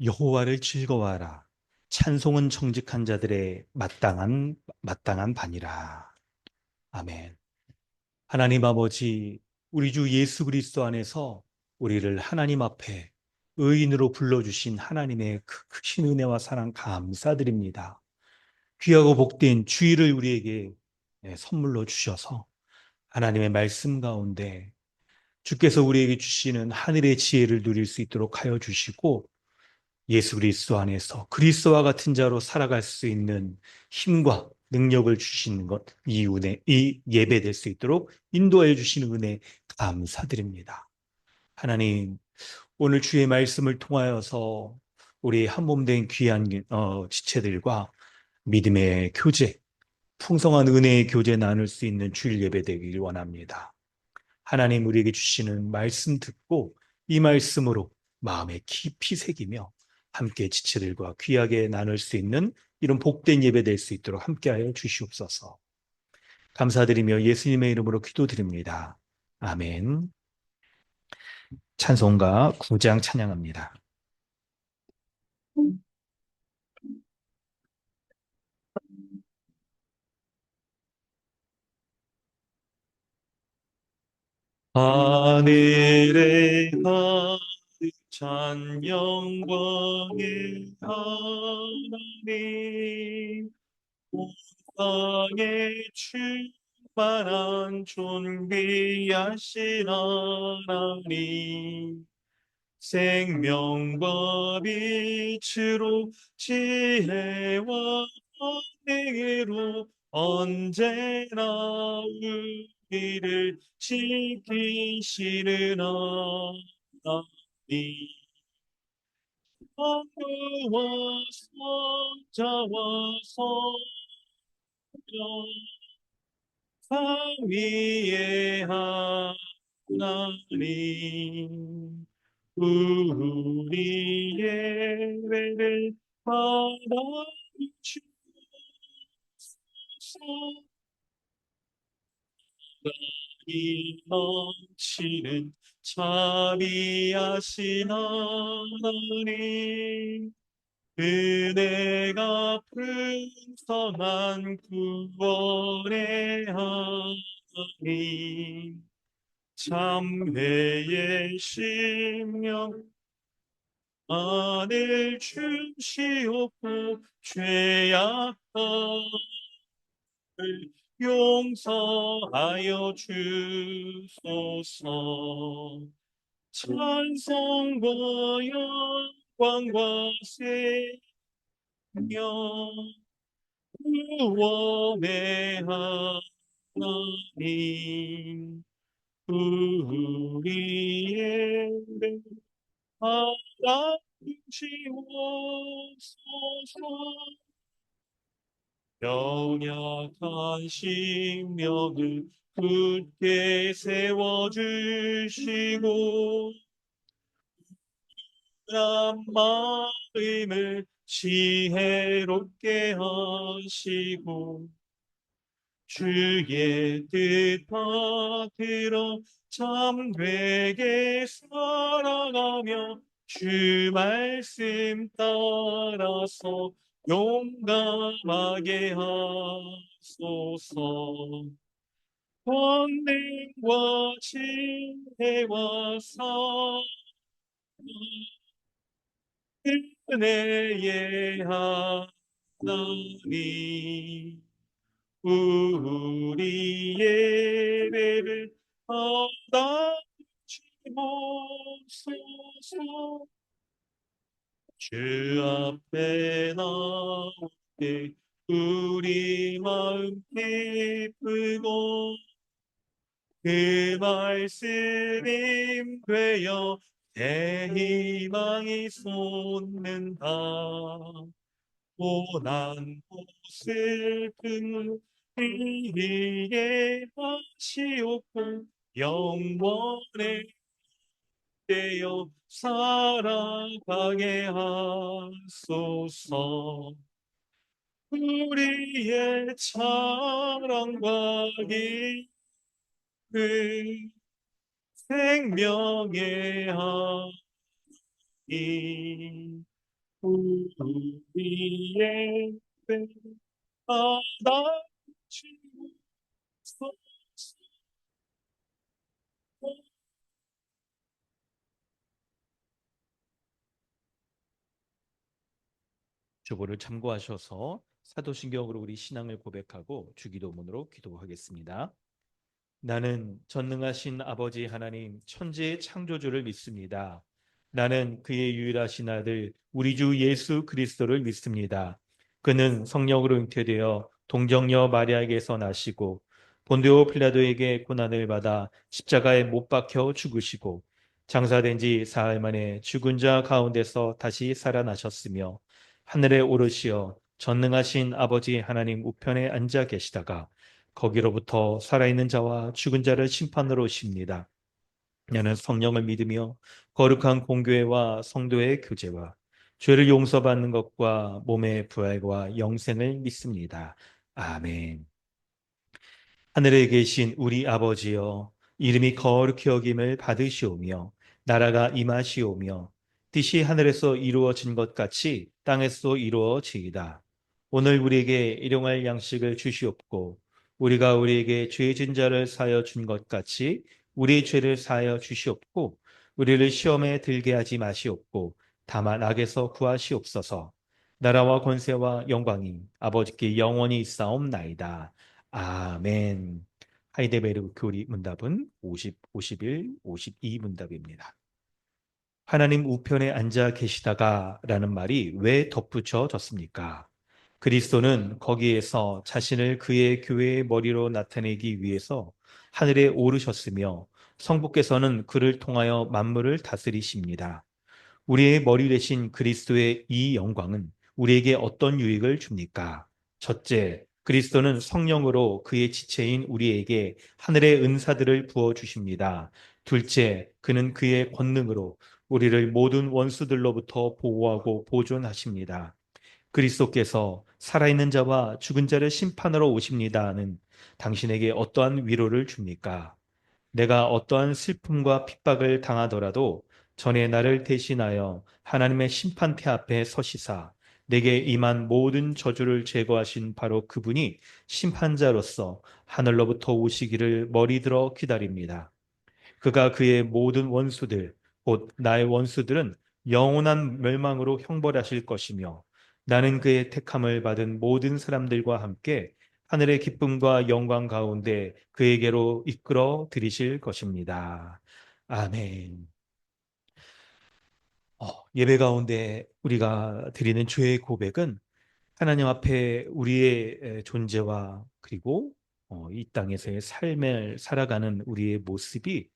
여호와를 즐거워하라. 찬송은 정직한 자들의 마땅한 반이라. 아멘. 하나님 아버지, 우리 주 예수 그리스도 안에서 우리를 하나님 앞에 의인으로 불러주신 하나님의 그 크신 은혜와 사랑 감사드립니다. 귀하고 복된 주일을 우리에게 선물로 주셔서 하나님의 말씀 가운데 주께서 우리에게 주시는 하늘의 지혜를 누릴 수 있도록 하여 주시고, 예수 그리스도 안에서 그리스도와 같은 자로 살아갈 수 있는 힘과 능력을 주시는 것, 이 예배 될 수 있도록 인도하여 주시는 은혜 감사드립니다. 하나님, 오늘 주의 말씀을 통하여서 우리 한몸된 귀한 지체들과 믿음의 교제, 풍성한 은혜의 교제 나눌 수 있는 주일 예배 되길 원합니다. 하나님, 우리에게 주시는 말씀 듣고 이 말씀으로 마음에 깊이 새기며 함께 지체들과 귀하게 나눌 수 있는 이런 복된 예배 될 수 있도록 함께하여 주시옵소서. 감사드리며 예수님의 이름으로 기도드립니다. 아멘. 찬송가 9장 찬양합니다. 하늘에 가득 찬 영광의 하나님, 땅에 충만한 존귀하신 하나님, 생명과 빛으로 지혜와 권능으로 언제나 우리를 지키시는 하나님, 성부와 성자와 성령 위의 하나님, 우리의 예배를 받아주시옵소서. 이 넘치는 자비하신 하나님, 은혜가 풍성한 구원의 하나님, 참회의 심령 안을 주시옵고 죄악을 용서하여 주소서. 찬송과 영광과 생명 구원의 하나님, 우리의 알아주시옵소서. 연약한 심령을 굳게 세워주시고 한 마음을 지혜롭게 하시고 주의 뜻 받들어 참되게 살아가며 주 말씀 따라서 용감하게 하소서. 권능과 지혜와 사랑 은혜의 하나님, 우리 예배를 받아주시옵소서. 주 앞에 나올 때 우리 마음 기쁘고 그 말씀임 되어 대희망이 솟는다. 고난 슬픔 이기게 하시옵고 영원에 되어 살아가게 하소서. 우리의 자랑과 기쁨 생명의 하나님, 우리의 죄 받아주소서. 주보를 참고하셔서 사도신경으로 우리 신앙을 고백하고 주기도문으로 기도하겠습니다. 나는 전능하신 아버지 하나님 천지의 창조주를 믿습니다. 나는 그의 유일하신 아들 우리 주 예수 그리스도를 믿습니다. 그는 성령으로 잉태되어 동정녀 마리아에게서 나시고 본디오 필라도에게 고난을 받아 십자가에 못 박혀 죽으시고 장사된 지 사흘 만에 죽은 자 가운데서 다시 살아나셨으며 하늘에 오르시어 전능하신 아버지 하나님 우편에 앉아 계시다가 거기로부터 살아있는 자와 죽은 자를 심판으로 오십니다. 나는 성령을 믿으며 거룩한 공교회와 성도의 교제와 죄를 용서받는 것과 몸의 부활과 영생을 믿습니다. 아멘. 하늘에 계신 우리 아버지여, 이름이 거룩히 여김을 받으시오며 나라가 임하시오며 뜻이 하늘에서 이루어진 것 같이 땅에서 이루어지이다. 오늘 우리에게 일용할 양식을 주시옵고 우리가 우리에게 죄진 자를 사하여 준 것 같이 우리의 죄를 사하여 주시옵고 우리를 시험에 들게 하지 마시옵고 다만 악에서 구하시옵소서. 나라와 권세와 영광이 아버지께 영원히 있사옵나이다. 아멘. 하이데베르크 교리 문답은 50, 51, 52 문답입니다. 하나님 우편에 앉아 계시다가 라는 말이 왜 덧붙여졌습니까? 그리스도는 거기에서 자신을 그의 교회의 머리로 나타내기 위해서 하늘에 오르셨으며 성부께서는 그를 통하여 만물을 다스리십니다. 우리의 머리 대신 그리스도의 이 영광은 우리에게 어떤 유익을 줍니까? 첫째, 그리스도는 성령으로 그의 지체인 우리에게 하늘의 은사들을 부어 주십니다. 둘째, 그는 그의 권능으로 우리를 모든 원수들로부터 보호하고 보존하십니다. 그리스도께서 살아있는 자와 죽은 자를 심판하러 오십니다는 당신에게 어떠한 위로를 줍니까? 내가 어떠한 슬픔과 핍박을 당하더라도 전에 나를 대신하여 하나님의 심판대 앞에 서시사 내게 임한 모든 저주를 제거하신 바로 그분이 심판자로서 하늘로부터 오시기를 머리들어 기다립니다. 그가 그의 모든 원수들, 곧 나의 원수들은 영원한 멸망으로 형벌하실 것이며 나는 그의 택함을 받은 모든 사람들과 함께 하늘의 기쁨과 영광 가운데 그에게로 이끌어 들이실 것입니다. 아멘. 예배 가운데 우리가 드리는 죄의 고백은 하나님 앞에 우리의 존재와 그리고 이 땅에서의 삶을 살아가는 우리의 모습이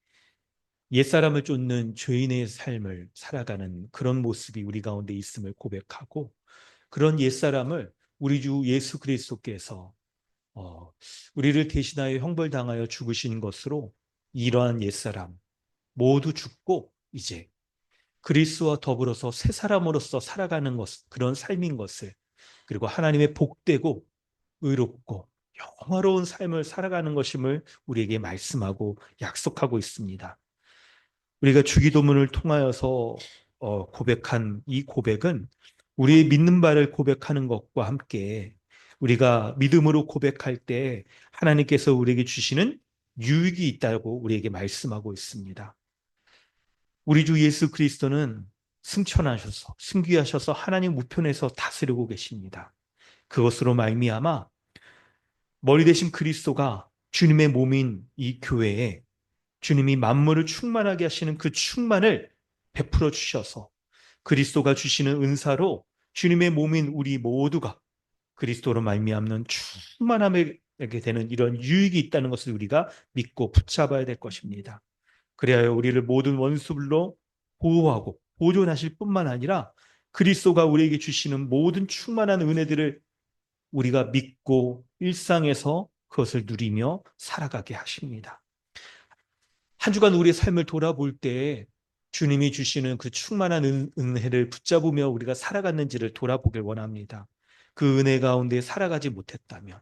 옛사람을 쫓는 죄인의 삶을 살아가는 그런 모습이 우리 가운데 있음을 고백하고 그런 옛사람을 우리 주 예수 그리스도께서 우리를 대신하여 형벌당하여 죽으신 것으로 이러한 옛사람 모두 죽고 이제 그리스도와 더불어서 새 사람으로서 살아가는 것, 그런 삶인 것을 그리고 하나님의 복되고 의롭고 영화로운 삶을 살아가는 것임을 우리에게 말씀하고 약속하고 있습니다. 우리가 주기도문을 통하여서 고백한 이 고백은 우리의 믿는 바를 고백하는 것과 함께 우리가 믿음으로 고백할 때 하나님께서 우리에게 주시는 유익이 있다고 우리에게 말씀하고 있습니다. 우리 주 예수 그리스도는 승천하셔서 승귀하셔서 하나님 우편에서 다스리고 계십니다. 그것으로 말미암아 머리 대신 그리스도가 주님의 몸인 이 교회에 주님이 만물을 충만하게 하시는 그 충만을 베풀어 주셔서 그리스도가 주시는 은사로 주님의 몸인 우리 모두가 그리스도로 말미암는 충만함에 되는 이런 유익이 있다는 것을 우리가 믿고 붙잡아야 될 것입니다. 그래야 우리를 모든 원수들로 보호하고 보존하실 뿐만 아니라 그리스도가 우리에게 주시는 모든 충만한 은혜들을 우리가 믿고 일상에서 그것을 누리며 살아가게 하십니다. 한 주간 우리의 삶을 돌아볼 때 주님이 주시는 그 충만한 은혜를 붙잡으며 우리가 살아갔는지를 돌아보길 원합니다. 그 은혜 가운데 살아가지 못했다면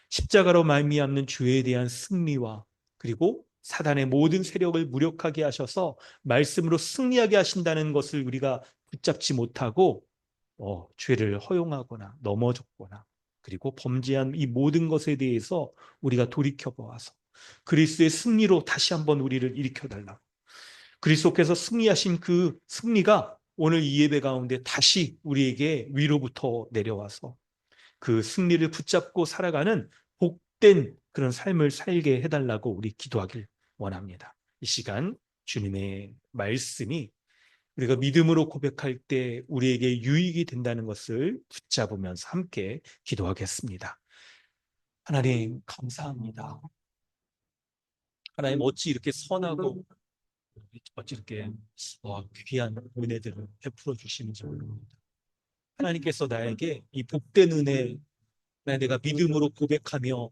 십자가로 말미암는 죄에 대한 승리와 그리고 사단의 모든 세력을 무력하게 하셔서 말씀으로 승리하게 하신다는 것을 우리가 붙잡지 못하고 죄를 허용하거나 넘어졌거나 그리고 범죄한 이 모든 것에 대해서 우리가 돌이켜 보아서 그리스도의 승리로 다시 한번 우리를 일으켜 달라고. 그리스도께서 승리하신 그 승리가 오늘 이 예배 가운데 다시 우리에게 위로부터 내려와서 그 승리를 붙잡고 살아가는 복된 그런 삶을 살게 해달라고 우리 기도하길 원합니다. 이 시간 주님의 말씀이 우리가 믿음으로 고백할 때 우리에게 유익이 된다는 것을 붙잡으면서 함께 기도하겠습니다. 하나님 감사합니다. 하나님 어찌 이렇게 선하고 어찌 이렇게 귀한 은혜들을 베풀어 주시는지 모릅니다. 하나님께서 나에게 이 복된 은혜 내가 믿음으로 고백하며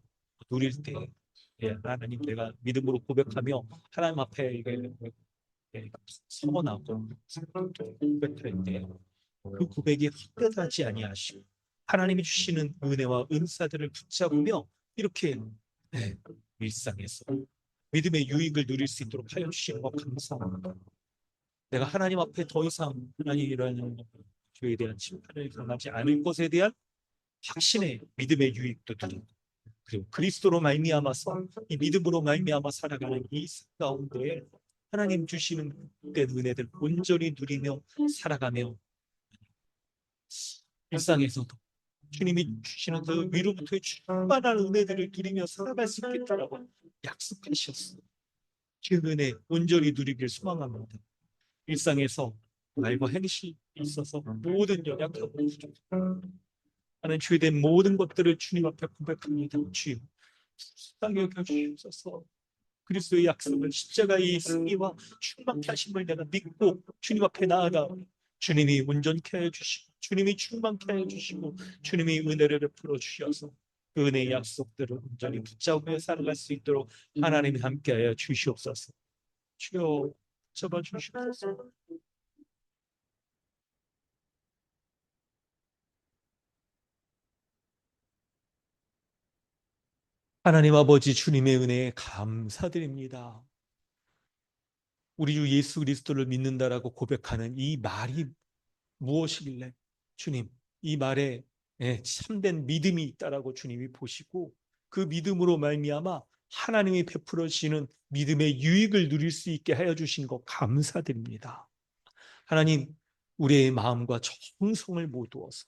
누릴 때 하나님 내가 믿음으로 고백하며 하나님 앞에 서원하고 고백할 때 그 고백이 헛되지 아니하시고 하나님이 주시는 은혜와 은사들을 붙잡으며 이렇게 네, 일상에서 믿음의 유익을 누릴 수 있도록 하여 주시는 것 감사합니다. 내가 하나님 앞에 더 이상 하나님이라는 교회에 대한 심판을 경험하지 않을 것에 대한 확신의 믿음의 유익도 드리고 그리고 그리스도로 말미암아서 이 믿음으로 말미암아 살아가는 이 삶 가운데 하나님 주시는 때 은혜들 온전히 누리며 살아가며 일상에서도 주님이 주시는 그 위로부터의 충만한 은혜들을 누리며 살아갈 수 있겠다라고 약속하셨어요. 그 은혜 온전히 누리길 소망합니다. 일상에서 말과 행실에 있어서 모든 연약하고 부족하는 죄된 모든 것들을 주님 앞에 고백합니다. 주여 불쌍히 여겨주옵소서. 그리스도의 약속을 십자가의 승리와 충만케 하심을 내가 믿고 주님 앞에 나아가오니 주님이 온전케 해주시고 주님이 충만케 해주시고 주님이 은혜를 베풀어 주셔서 그 은혜의 약속들을 온전히 붙잡으며 살아갈 수 있도록 하나님이 함께하여 주시옵소서. 주여 잡아 주시옵소서. 하나님 아버지 주님의 은혜에 감사드립니다. 우리 주 예수 그리스도를 믿는다라고 고백하는 이 말이 무엇이길래 주님 이 말에 참된 믿음이 있다라고 주님이 보시고 그 믿음으로 말미암아 하나님이 베풀어 주시는 믿음의 유익을 누릴 수 있게 하여 주신 것 감사드립니다. 하나님 우리의 마음과 정성을 모두어서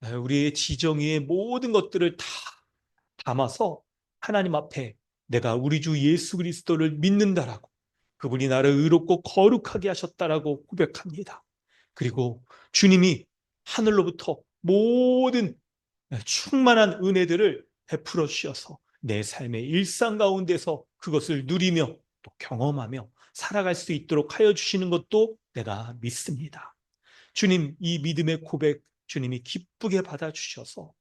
우리의 지정 위의 모든 것들을 다 담아서 하나님 앞에 내가 우리 주 예수 그리스도를 믿는다라고 그분이 나를 의롭고 거룩하게 하셨다라고 고백합니다. 그리고 주님이 하늘로부터 모든 충만한 은혜들을 베풀어 주셔서 내 삶의 일상 가운데서 그것을 누리며 또 경험하며 살아갈 수 있도록 하여 주시는 것도 내가 믿습니다. 주님, 이 믿음의 고백 주님이 기쁘게 받아주셔서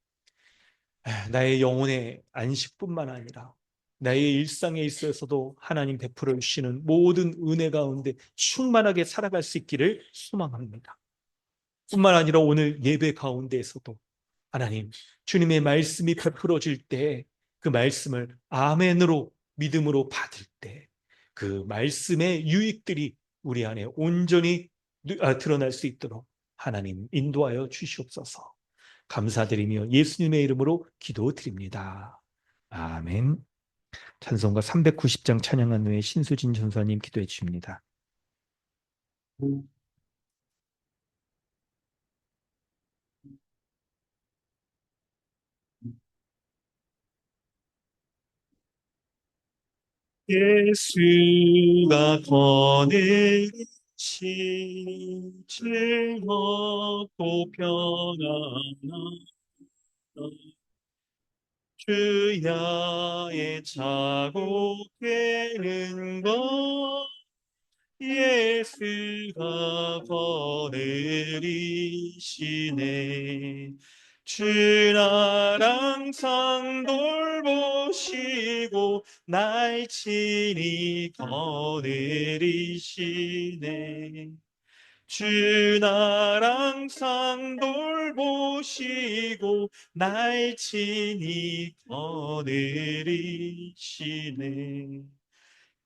나의 영혼의 안식뿐만 아니라 나의 일상에 있어서도 하나님 베풀어 주시는 모든 은혜 가운데 충만하게 살아갈 수 있기를 소망합니다. 뿐만 아니라 오늘 예배 가운데에서도 하나님 주님의 말씀이 베풀어질 때 그 말씀을 아멘으로 믿음으로 받을 때 그 말씀의 유익들이 우리 안에 온전히 드러날 수 있도록 하나님 인도하여 주시옵소서. 감사드리며 예수님의 이름으로 기도드립니다. 아멘. 찬송가 390장 찬양한 후에 신수진 전사님 기도해 주십니다. 예수가 보내신 즐겁고 평안한 주야의 자국되는 것 예수가 거느리시네 주 나랑 상 돌보시고 날 친히 거느리시네 주 나랑 상 돌보시고 날 친히 거느리시네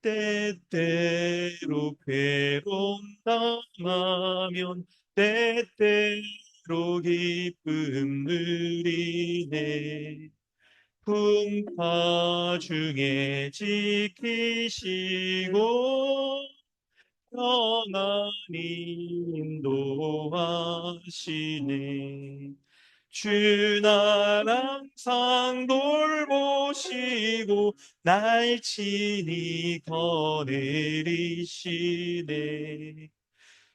때때로 괴로움 당하면 때때로 기쁨 누리네. 풍파 중에 지키시고 평안히 인도하시네. 주 날 항상 돌보시고 날 친히 거느리시네.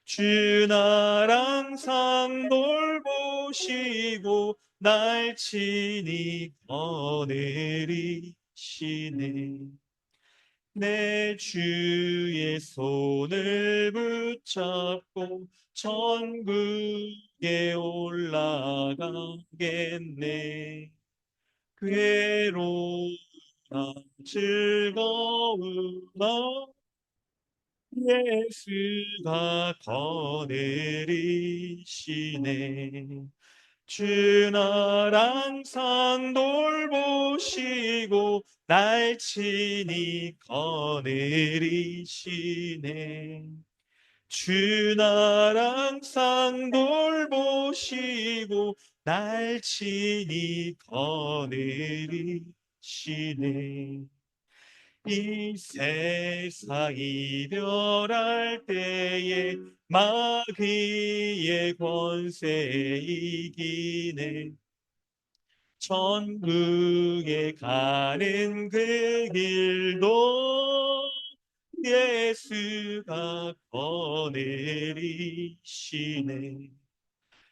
주 날 항상 돌보시고 날 친히 거느리시네. 내 주의 손을 붙잡고 천국에 올라가겠네. 괴로우나 즐거우나 예수가 거느리시네. 주 날 항상 돌보시고 날 친히 거느리시네. 주 날 항상 돌보시고 날 친히 거느리시네. 이 세상 이별할 때에 마귀의 권세 이기네. 천국에 가는 그 길도 예수가 거느리시네.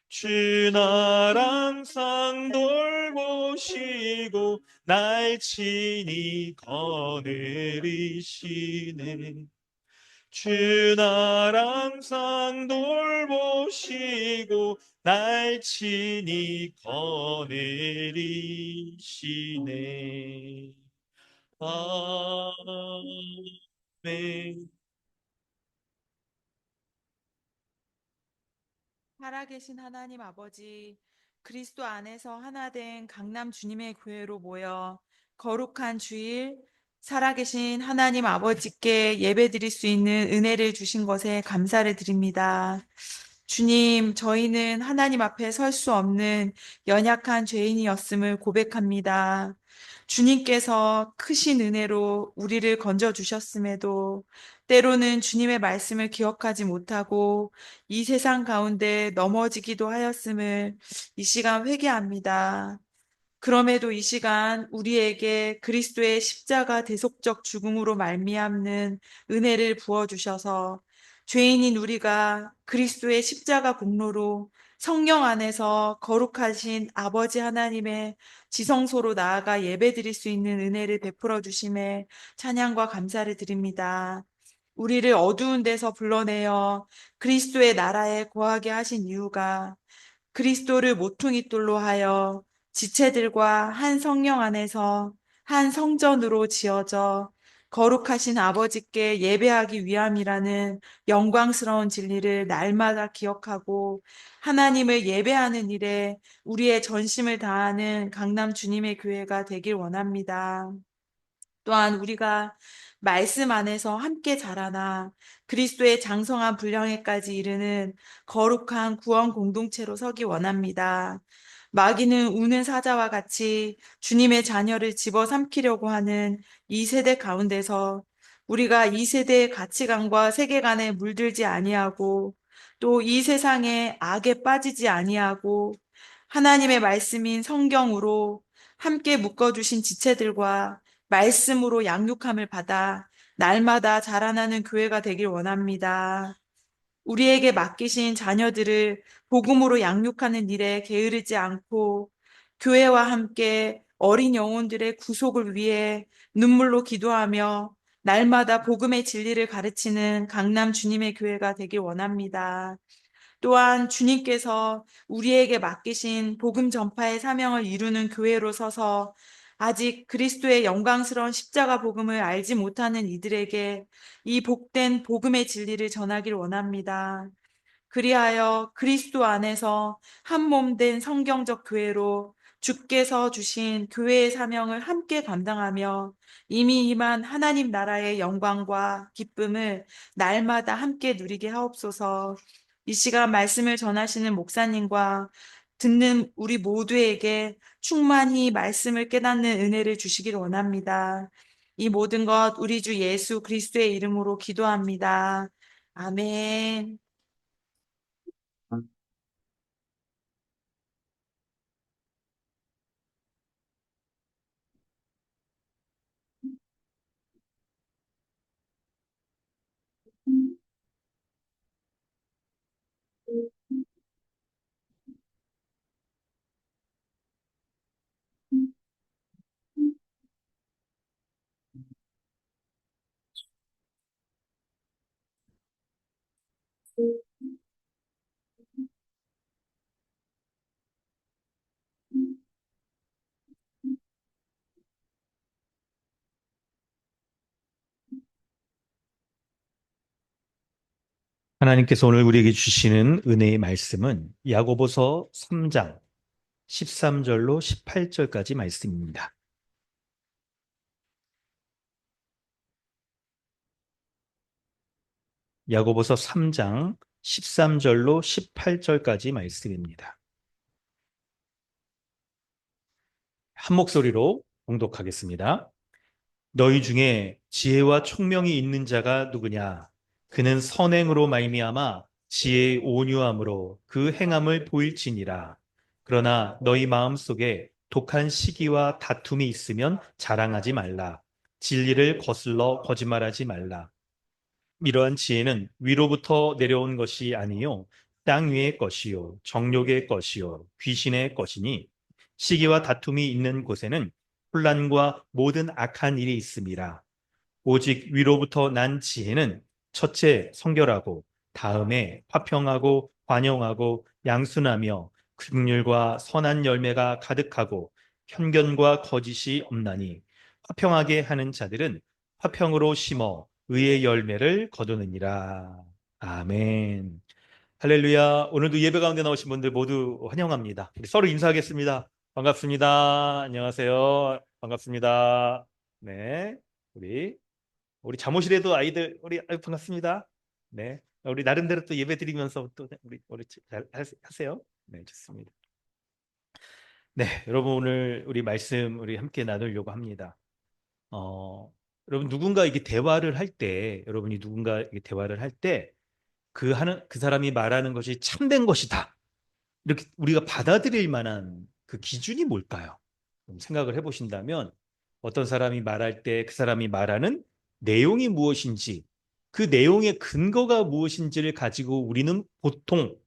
주 날 항상 돌보시고 날 친히 거느리시네. 주 날 항상 돌보시고 날 친히 거느리시네. 아멘. 살아계신 하나님 아버지, 그리스도 안에서 하나 된 강남 주님의 교회로 모여 거룩한 주일, 살아계신 하나님 아버지께 예배드릴 수 있는 은혜를 주신 것에 감사를 드립니다. 주님, 저희는 하나님 앞에 설 수 없는 연약한 죄인이었음을 고백합니다. 주님께서 크신 은혜로 우리를 건져주셨음에도 때로는 주님의 말씀을 기억하지 못하고 이 세상 가운데 넘어지기도 하였음을 이 시간 회개합니다. 그럼에도 이 시간 우리에게 그리스도의 십자가 대속적 죽음으로 말미암는 은혜를 부어 주셔서 죄인인 우리가 그리스도의 십자가 공로로 성령 안에서 거룩하신 아버지 하나님의 지성소로 나아가 예배드릴 수 있는 은혜를 베풀어 주심에 찬양과 감사를 드립니다. 우리를 어두운 데서 불러내어 그리스도의 나라에 거하게 하신 이유가 그리스도를 모퉁이돌로 하여 지체들과 한 성령 안에서 한 성전으로 지어져 거룩하신 아버지께 예배하기 위함이라는 영광스러운 진리를 날마다 기억하고 하나님을 예배하는 일에 우리의 전심을 다하는 강남 주님의 교회가 되길 원합니다. 또한 우리가 말씀 안에서 함께 자라나 그리스도의 장성한 분량에까지 이르는 거룩한 구원 공동체로 서기 원합니다. 마귀는 우는 사자와 같이 주님의 자녀를 집어삼키려고 하는 이 세대 가운데서 우리가 이 세대의 가치관과 세계관에 물들지 아니하고 또 이 세상의 악에 빠지지 아니하고 하나님의 말씀인 성경으로 함께 묶어주신 지체들과 말씀으로 양육함을 받아 날마다 자라나는 교회가 되길 원합니다. 우리에게 맡기신 자녀들을 복음으로 양육하는 일에 게으르지 않고 교회와 함께 어린 영혼들의 구속을 위해 눈물로 기도하며 날마다 복음의 진리를 가르치는 강남 주님의 교회가 되길 원합니다. 또한 주님께서 우리에게 맡기신 복음 전파의 사명을 이루는 교회로 서서 아직 그리스도의 영광스러운 십자가 복음을 알지 못하는 이들에게 이 복된 복음의 진리를 전하길 원합니다. 그리하여 그리스도 안에서 한 몸 된 성경적 교회로 주께서 주신 교회의 사명을 함께 감당하며 이미 임한 하나님 나라의 영광과 기쁨을 날마다 함께 누리게 하옵소서. 이 시간 말씀을 전하시는 목사님과 듣는 우리 모두에게 충만히 말씀을 깨닫는 은혜를 주시길 원합니다. 이 모든 것 우리 주 예수 그리스도의 이름으로 기도합니다. 아멘. 하나님께서 오늘 우리에게 주시는 은혜의 말씀은 야고보서 3장 13절로 18절까지 말씀입니다. 야고보서 3장 13절로 18절까지 말씀입니다. 한 목소리로 봉독하겠습니다. 너희 중에 지혜와 총명이 있는 자가 누구냐? 그는 선행으로 말미암아 지혜의 온유함으로 그 행함을 보일지니라. 그러나 너희 마음속에 독한 시기와 다툼이 있으면 자랑하지 말라. 진리를 거슬러 거짓말하지 말라. 이러한 지혜는 위로부터 내려온 것이 아니요 땅 위의 것이요 정욕의 것이요 귀신의 것이니 시기와 다툼이 있는 곳에는 혼란과 모든 악한 일이 있음이라. 오직 위로부터 난 지혜는 첫째 성결하고 다음에 화평하고 관용하고 양순하며 긍휼과 선한 열매가 가득하고 편견과 거짓이 없나니 화평하게 하는 자들은 화평으로 심어 의의 열매를 거두느니라. 아멘. 할렐루야. 오늘도 예배 가운데 나오신 분들 모두 환영합니다. 우리 서로 인사하겠습니다. 반갑습니다. 안녕하세요. 반갑습니다. 네. 우리 잠옷이라도 아이들 우리 반갑습니다. 네. 우리 나름대로 또 예배 드리면서 또 우리 잘 하세요. 네, 좋습니다. 네, 여러분 오늘 우리 말씀 우리 함께 나누려고 합니다. 여러분 누군가 이게 대화를 할 때, 여러분이 누군가 이게 대화를 할 때 그 사람이 말하는 것이 참된 것이다. 이렇게 우리가 받아들일 만한 그 기준이 뭘까요? 좀 생각을 해보신다면 어떤 사람이 말할 때 그 사람이 말하는 내용이 무엇인지 그 내용의 근거가 무엇인지를 가지고 우리는 보통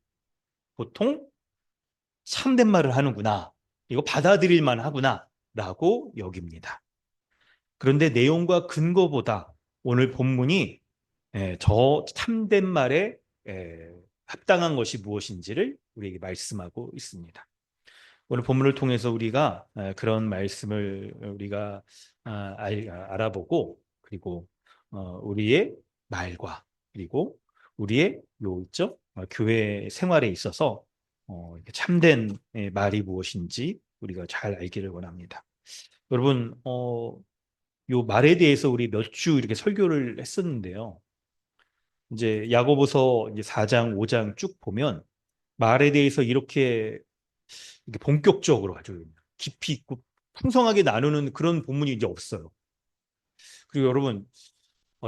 참된 말을 하는구나. 이거 받아들일 만하구나. 라고 여깁니다. 그런데 내용과 근거보다 오늘 본문이 저 참된 말에 합당한 것이 무엇인지를 우리에게 말씀하고 있습니다. 오늘 본문을 통해서 우리가 그런 말씀을 우리가 알아보고 그리고 우리의 말과 그리고 우리의 요 있죠? 교회 생활에 있어서 이렇게 참된 말이 무엇인지 우리가 잘 알기를 원합니다. 여러분, 요 말에 대해서 우리 몇 주 이렇게 설교를 했었는데요. 이제 야고보서 이제 4장, 5장 쭉 보면 말에 대해서 이렇게 본격적으로 아주 깊이 있고 풍성하게 나누는 그런 본문이 이제 없어요. 그리고 여러분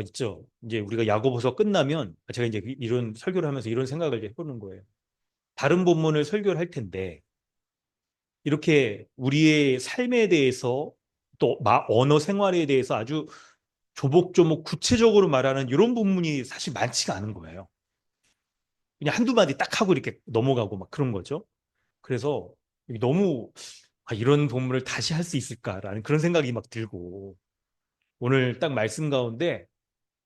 있죠. 이제 우리가 야고보서 끝나면 제가 이제 이런 설교를 하면서 이런 생각을 이제 해보는 거예요. 다른 본문을 설교를 할 텐데 이렇게 우리의 삶에 대해서 또 언어 생활에 대해서 아주 조목조목 구체적으로 말하는 이런 본문이 사실 많지가 않은 거예요. 그냥 한두 마디 딱 하고 이렇게 넘어가고 막 그런 거죠. 그래서 너무 이런 본문을 다시 할 수 있을까라는 그런 생각이 막 들고 오늘 딱 말씀 가운데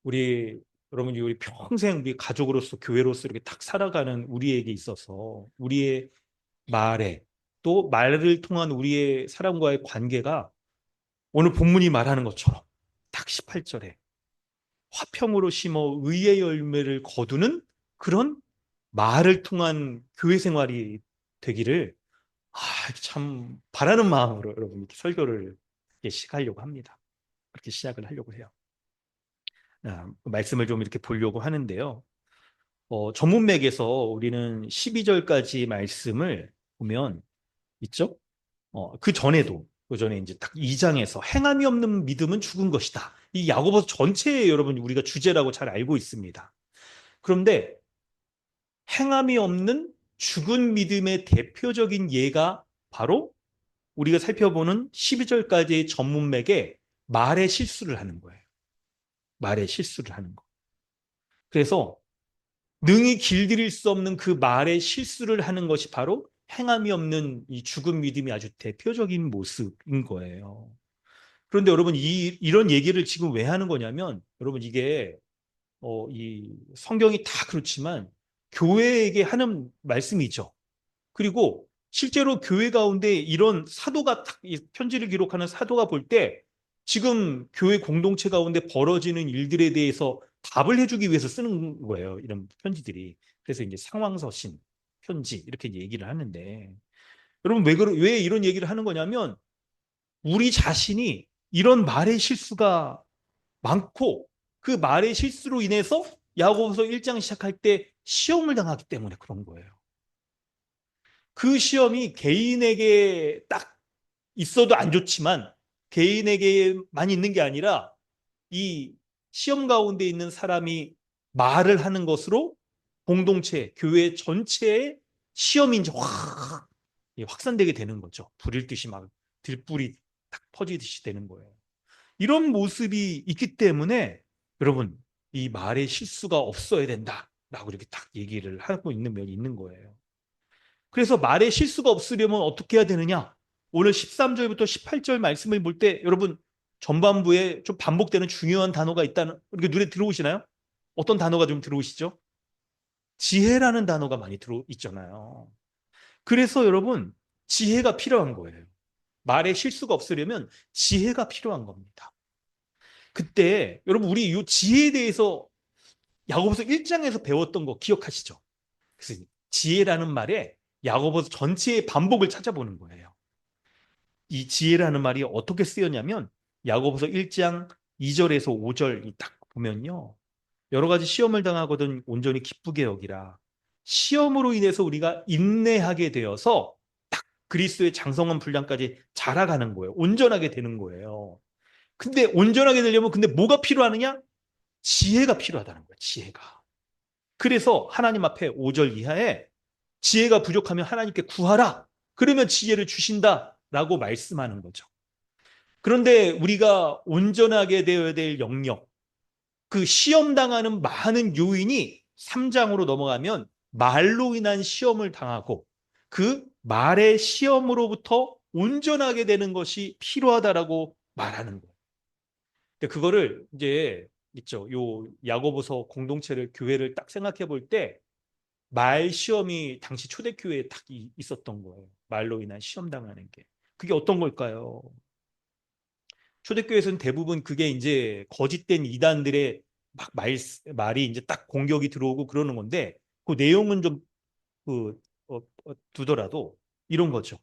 우리 여러분이 우리 평생 우리 가족으로서 교회로서 이렇게 딱 살아가는 우리에게 있어서 우리의 말에 또 말을 통한 우리의 사람과의 관계가 오늘 본문이 말하는 것처럼 딱 18절에 화평으로 심어 의의 열매를 거두는 그런 말을 통한 교회 생활이 되기를 참 바라는 마음으로 여러분 이렇게 설교를 시작하려고 합니다. 그렇게 시작을 하려고 해요. 말씀을 좀 이렇게 보려고 하는데요. 전문맥에서 우리는 12절까지 말씀을 보면 있죠? 그 전에 이제 딱 2장에서 행함이 없는 믿음은 죽은 것이다. 이 야고보서 전체에 여러분 우리가 주제라고 잘 알고 있습니다. 그런데 행함이 없는 죽은 믿음의 대표적인 예가 바로 우리가 살펴보는 12절까지의 전문맥에 말의 실수를 하는 거예요. 말의 실수를 하는 거. 그래서 능히 길들일 수 없는 그 말의 실수를 하는 것이 바로 행함이 없는 이 죽은 믿음이 아주 대표적인 모습인 거예요. 그런데 여러분 이런 얘기를 지금 왜 하는 거냐면 여러분 이게 이 성경이 다 그렇지만 교회에게 하는 말씀이죠. 그리고 실제로 교회 가운데 이런 사도가 이 편지를 기록하는 사도가 볼 때 지금 교회 공동체 가운데 벌어지는 일들에 대해서 답을 해주기 위해서 쓰는 거예요. 이런 편지들이. 그래서 이제 상황서신 편지 이렇게 얘기를 하는데 여러분 왜 이런 얘기를 하는 거냐면 우리 자신이 이런 말의 실수가 많고 그 말의 실수로 인해서 야고보서 1장 시작할 때 시험을 당하기 때문에 그런 거예요. 그 시험이 개인에게 딱 있어도 안 좋지만 개인에게만 있는 게 아니라 이 시험 가운데 있는 사람이 말을 하는 것으로 공동체, 교회 전체의 시험이 이제 확 확산되게 되는 거죠. 불일 듯이 막 들불이 딱 퍼지듯이 되는 거예요. 이런 모습이 있기 때문에 여러분 이 말의 실수가 없어야 된다라고 이렇게 딱 얘기를 하고 있는 면이 있는 거예요. 그래서 말의 실수가 없으려면 어떻게 해야 되느냐? 오늘 13절부터 18절 말씀을 볼 때 여러분 전반부에 좀 반복되는 중요한 단어가 있다는 이렇게 눈에 들어오시나요? 어떤 단어가 좀 들어오시죠? 지혜라는 단어가 많이 들어 있잖아요. 그래서 여러분 지혜가 필요한 거예요. 말의 실수가 없으려면 지혜가 필요한 겁니다. 그때 여러분 우리 이 지혜에 대해서 야고보서 1장에서 배웠던 거 기억하시죠? 그래서 지혜라는 말에 야고보서 전체의 반복을 찾아보는 거예요. 이 지혜라는 말이 어떻게 쓰였냐면 야고보서 1장 2절에서 5절 딱 보면요. 여러 가지 시험을 당하거든 온전히 기쁘게 여기라. 시험으로 인해서 우리가 인내하게 되어서 딱 그리스도의 장성한 분량까지 자라가는 거예요. 온전하게 되는 거예요. 근데 온전하게 되려면 근데 뭐가 필요하느냐? 지혜가 필요하다는 거예요. 지혜가. 그래서 하나님 앞에 5절 이하에 지혜가 부족하면 하나님께 구하라. 그러면 지혜를 주신다라고 말씀하는 거죠. 그런데 우리가 온전하게 되어야 될 영역, 그 시험 당하는 많은 요인이 3장으로 넘어가면 말로 인한 시험을 당하고 그 말의 시험으로부터 온전하게 되는 것이 필요하다라고 말하는 거예요. 근데 그거를 이제 있죠. 요 야고보서 공동체를 교회를 딱 생각해 볼 때 말 시험이 당시 초대교회에 딱 있었던 거예요. 말로 인한 시험 당하는 게. 그게 어떤 걸까요? 초대교회에서는 대부분 그게 이제 거짓된 이단들의 막 말이 이제 딱 공격이 들어오고 그러는 건데 그 내용은 좀 그, 두더라도 이런 거죠.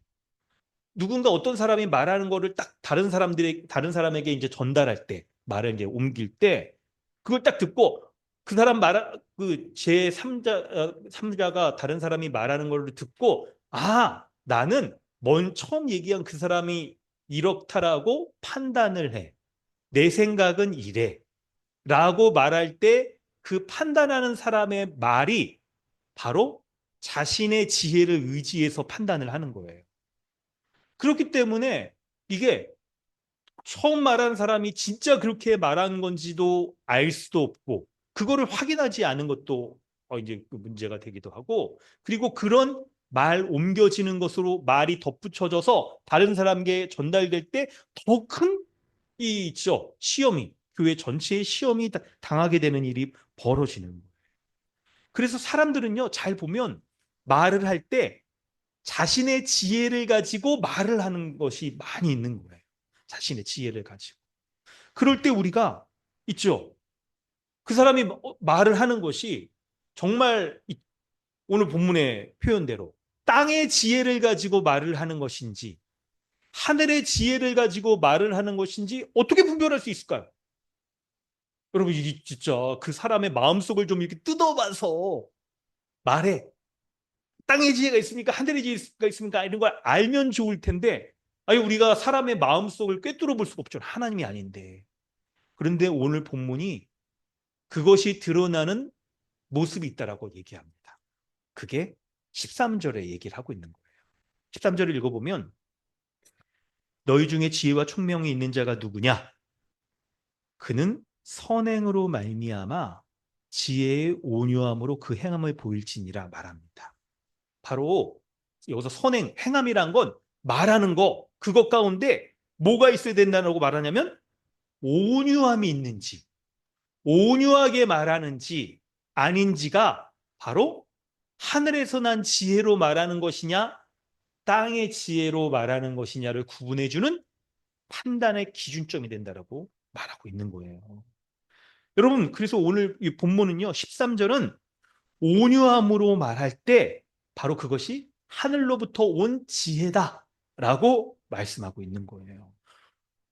누군가 어떤 사람이 말하는 거를 딱 다른 사람에게 이제 전달할 때 말을 이제 옮길 때 그걸 딱 듣고 그 사람 제 3자가 다른 사람이 말하는 걸 듣고 나는 처음 얘기한 그 사람이 이렇다라고 판단을 해. 내 생각은 이래. 라고 말할 때 그 판단하는 사람의 말이 바로 자신의 지혜를 의지해서 판단을 하는 거예요. 그렇기 때문에 이게 처음 말하는 사람이 진짜 그렇게 말한 건지도 알 수도 없고 그거를 확인하지 않은 것도 이제 그 문제가 되기도 하고 그리고 그런 말 옮겨지는 것으로 말이 덧붙여져서 다른 사람에게 전달될 때 더 큰 이 있죠. 시험이 교회 전체의 시험이 당하게 되는 일이 벌어지는 거예요. 그래서 사람들은요. 잘 보면 말을 할 때 자신의 지혜를 가지고 말을 하는 것이 많이 있는 거예요. 자신의 지혜를 가지고. 그럴 때 우리가 있죠. 그 사람이 말을 하는 것이 정말 오늘 본문의 표현대로 땅의 지혜를 가지고 말을 하는 것인지 하늘의 지혜를 가지고 말을 하는 것인지 어떻게 분별할 수 있을까요? 여러분, 이게 진짜 그 사람의 마음속을 좀 이렇게 뜯어봐서 말해. 땅의 지혜가 있습니까? 하늘의 지혜가 있습니까? 이런 걸 알면 좋을 텐데, 아니, 우리가 사람의 마음속을 꿰뚫어 볼 수가 없죠. 하나님이 아닌데. 그런데 오늘 본문이 그것이 드러나는 모습이 있다라고 얘기합니다. 그게 13절에 얘기를 하고 있는 거예요. 13절을 읽어보면 너희 중에 지혜와 총명이 있는 자가 누구냐? 그는 선행으로 말미암아 지혜의 온유함으로 그 행함을 보일지니라 말합니다. 바로 여기서 선행, 행함이란 건 말하는 거, 그것 가운데 뭐가 있어야 된다고 말하냐면 온유함이 있는지, 온유하게 말하는지 아닌지가 바로 하늘에서 난 지혜로 말하는 것이냐, 땅의 지혜로 말하는 것이냐를 구분해주는 판단의 기준점이 된다라고 말하고 있는 거예요. 여러분, 그래서 오늘 이 본문은요, 13절은 온유함으로 말할 때 바로 그것이 하늘로부터 온 지혜다라고 말씀하고 있는 거예요.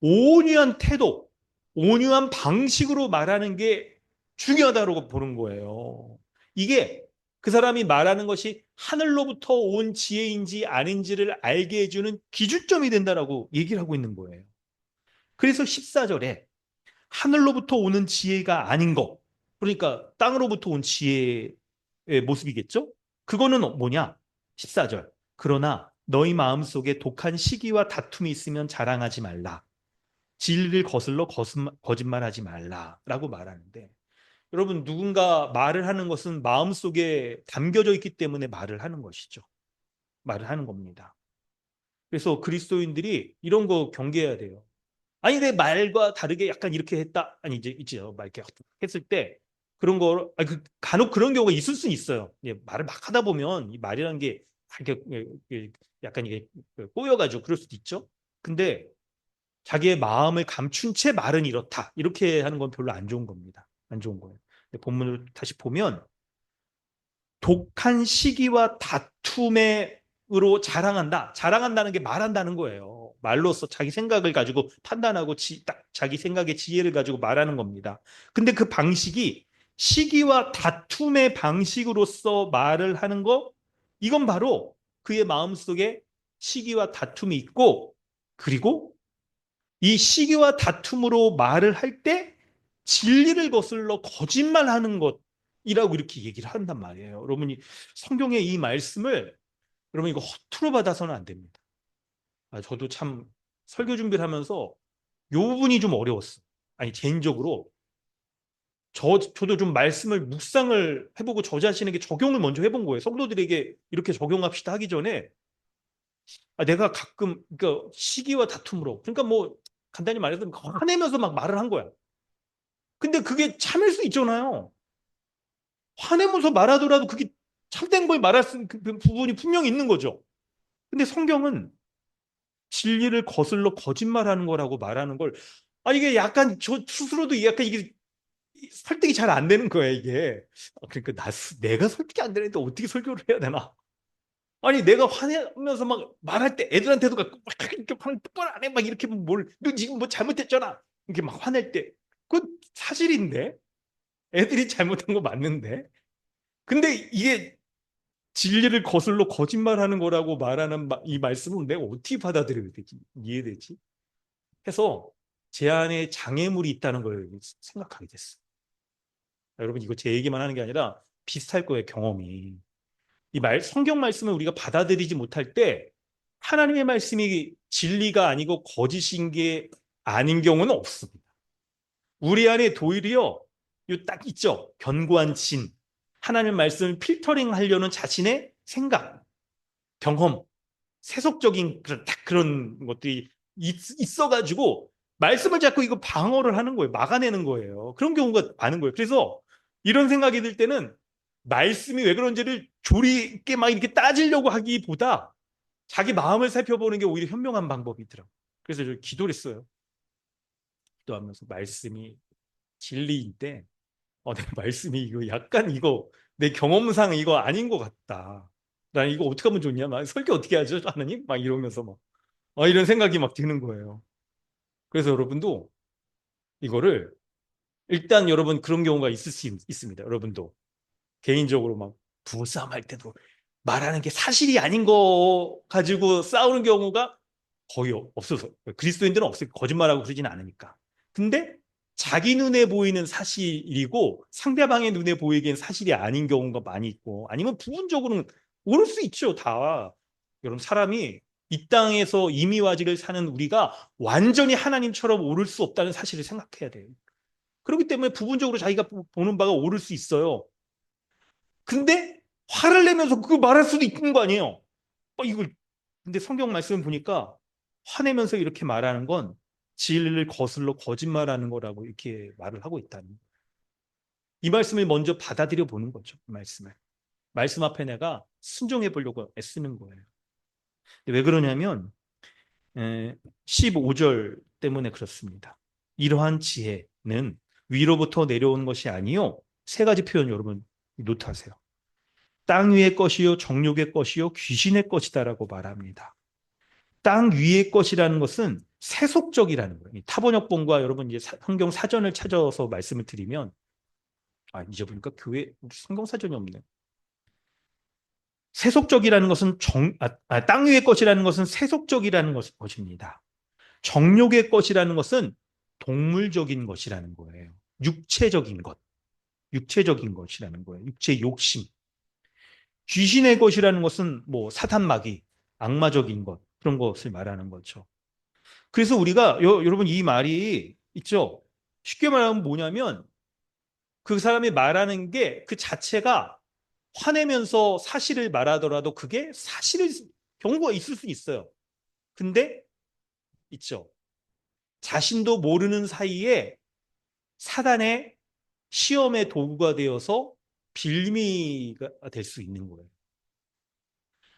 온유한 태도, 온유한 방식으로 말하는 게 중요하다고 보는 거예요. 이게 그 사람이 말하는 것이 하늘로부터 온 지혜인지 아닌지를 알게 해주는 기준점이 된다라고 얘기를 하고 있는 거예요. 그래서 14절에 하늘로부터 오는 지혜가 아닌 것, 그러니까 땅으로부터 온 지혜의 모습이겠죠? 그거는 뭐냐? 14절. 그러나 너희 마음속에 독한 시기와 다툼이 있으면 자랑하지 말라. 진리를 거슬러 거짓말하지 말라라고 말하는데, 여러분, 누군가 말을 하는 것은 마음속에 담겨져 있기 때문에 말을 하는 것이죠. 말을 하는 겁니다. 그래서 그리스도인들이 이런 거 경계해야 돼요. 아니, 내 말과 다르게 약간 이렇게 했다. 아니, 이제 있죠. 막 이렇게 했을 때 그런 거, 아니, 간혹 그런 경우가 있을 수 있어요. 예, 말을 막 하다 보면 이 말이라는 게 이렇게 약간 이게 꼬여가지고 그럴 수도 있죠. 근데 자기의 마음을 감춘 채 말은 이렇다. 이렇게 하는 건 별로 안 좋은 겁니다. 안 좋은 거예요. 근데 본문을 다시 보면 독한 시기와 다툼으로 자랑한다. 자랑한다는 게 말한다는 거예요. 말로써 자기 생각을 가지고 판단하고 딱 자기 생각의 지혜를 가지고 말하는 겁니다. 근데 그 방식이 시기와 다툼의 방식으로서 말을 하는 거, 이건 바로 그의 마음속에 시기와 다툼이 있고, 그리고 이 시기와 다툼으로 말을 할 때 진리를 거슬러 거짓말하는 것이라고 이렇게 얘기를 한단 말이에요. 여러분이 성경의 이 말씀을 여러분 이거 허투루 받아서는 안 됩니다. 저도 참 설교 준비를 하면서 요 부분이 좀 어려웠어요. 아니, 개인적으로 저도 좀 말씀을 묵상을 해보고 저 자신에게 적용을 먼저 해본 거예요. 성도들에게 이렇게 적용합시다 하기 전에 내가 가끔 그러니까 시기와 다툼으로, 그러니까 뭐 간단히 말해서 화내면서 막 말을 한 거야. 근데 그게 참을 수 있잖아요. 화내면서 말하더라도 그게 참된 걸 말할 수 있는 그 부분이 분명히 있는 거죠. 근데 성경은 진리를 거슬러 거짓말하는 거라고 말하는 걸, 이게 약간 저 스스로도 약간 이게 설득이 잘 안 되는 거예요, 이게. 그러니까 내가 설득이 안 되는데 어떻게 설교를 해야 되나? 아니, 내가 화내면서 막 말할 때 애들한테도 막 이렇게 똑바로 안 해. 막 이렇게 너 지금 뭐 잘못했잖아. 이렇게 막 화낼 때. 그건 사실인데? 애들이 잘못한 거 맞는데? 근데 이게 진리를 거슬러 거짓말하는 거라고 말하는 이 말씀은 내가 어떻게 받아들여야 되지? 이해되지? 해서 제 안에 장애물이 있다는 걸 생각하게 됐어요. 여러분, 이거 제 얘기만 하는 게 아니라 비슷할 거예요, 경험이. 성경 말씀을 우리가 받아들이지 못할 때 하나님의 말씀이 진리가 아니고 거짓인 게 아닌 경우는 없습니다. 우리 안에 도리어 딱 있죠. 견고한 진. 하나님의 말씀을 필터링 하려는 자신의 생각, 경험, 세속적인 그런 것들이 있어가지고 말씀을 자꾸 이거 방어를 하는 거예요. 막아내는 거예요. 그런 경우가 많은 거예요. 그래서 이런 생각이 들 때는 말씀이 왜 그런지를 조리 있게 막 이렇게 따지려고 하기보다 자기 마음을 살펴보는 게 오히려 현명한 방법이더라고요. 그래서 저 기도를 했어요. 기도하면서 말씀이 진리일 때 내 말씀이 이거 약간 이거 내 경험상 이거 아닌 것 같다. 나 이거 어떻게 하면 좋냐? 막 설교 어떻게 하죠, 하나님? 막 이러면서 막 이런 생각이 막 드는 거예요. 그래서 여러분도 이거를 일단 여러분 그런 경우가 있을 수 있습니다. 여러분도 개인적으로 막 부부싸움 할 때도 말하는 게 사실이 아닌 거 가지고 싸우는 경우가 거의 없어서 그리스도인들은 없어요. 거짓말하고 그러지는 않으니까. 근데 자기 눈에 보이는 사실이고 상대방의 눈에 보이기엔 사실이 아닌 경우가 많이 있고 아니면 부분적으로는 오를 수 있죠. 다. 여러분 사람이 이 땅에서 임의와지를 사는 우리가 완전히 하나님처럼 오를 수 없다는 사실을 생각해야 돼요. 그렇기 때문에 부분적으로 자기가 보는 바가 오를 수 있어요. 근데 화를 내면서 그거 말할 수도 있는 거 아니에요. 이걸 근데 성경 말씀을 보니까 화내면서 이렇게 말하는 건 진리를 거슬러 거짓말하는 거라고 이렇게 말을 하고 있다는 거예요. 이 말씀을 먼저 받아들여 보는 거죠. 이 말씀을. 말씀 앞에 내가 순종해 보려고 애쓰는 거예요. 왜 그러냐면 15절 때문에 그렇습니다. 이러한 지혜는 위로부터 내려오는 것이 아니요. 세 가지 표현 여러분 노트하세요. 땅 위의 것이요, 정욕의 것이요, 귀신의 것이다라고 말합니다. 땅 위의 것이라는 것은 세속적이라는 거예요. 타번역본과 여러분 이제 성경 사전을 찾아서 말씀을 드리면 이제 보니까 교회 성경 사전이 없네. 세속적이라는 것은 땅 위의 것이라는 것은 세속적이라는 것입니다. 정욕의 것이라는 것은 동물적인 것이라는 거예요. 육체적인 것, 육체적인 것이라는 거예요. 육체 욕심. 귀신의 것이라는 것은 뭐 사탄 마귀, 악마적인 것 그런 것을 말하는 거죠. 그래서 우리가 여러분 이 말이 있죠. 쉽게 말하면 뭐냐면 그 사람이 말하는 게 그 자체가 화내면서 사실을 말하더라도 그게 사실일 경우가 있을 수 있어요. 근데 있죠. 자신도 모르는 사이에 사단의 시험의 도구가 되어서 빌미가 될 수 있는 거예요.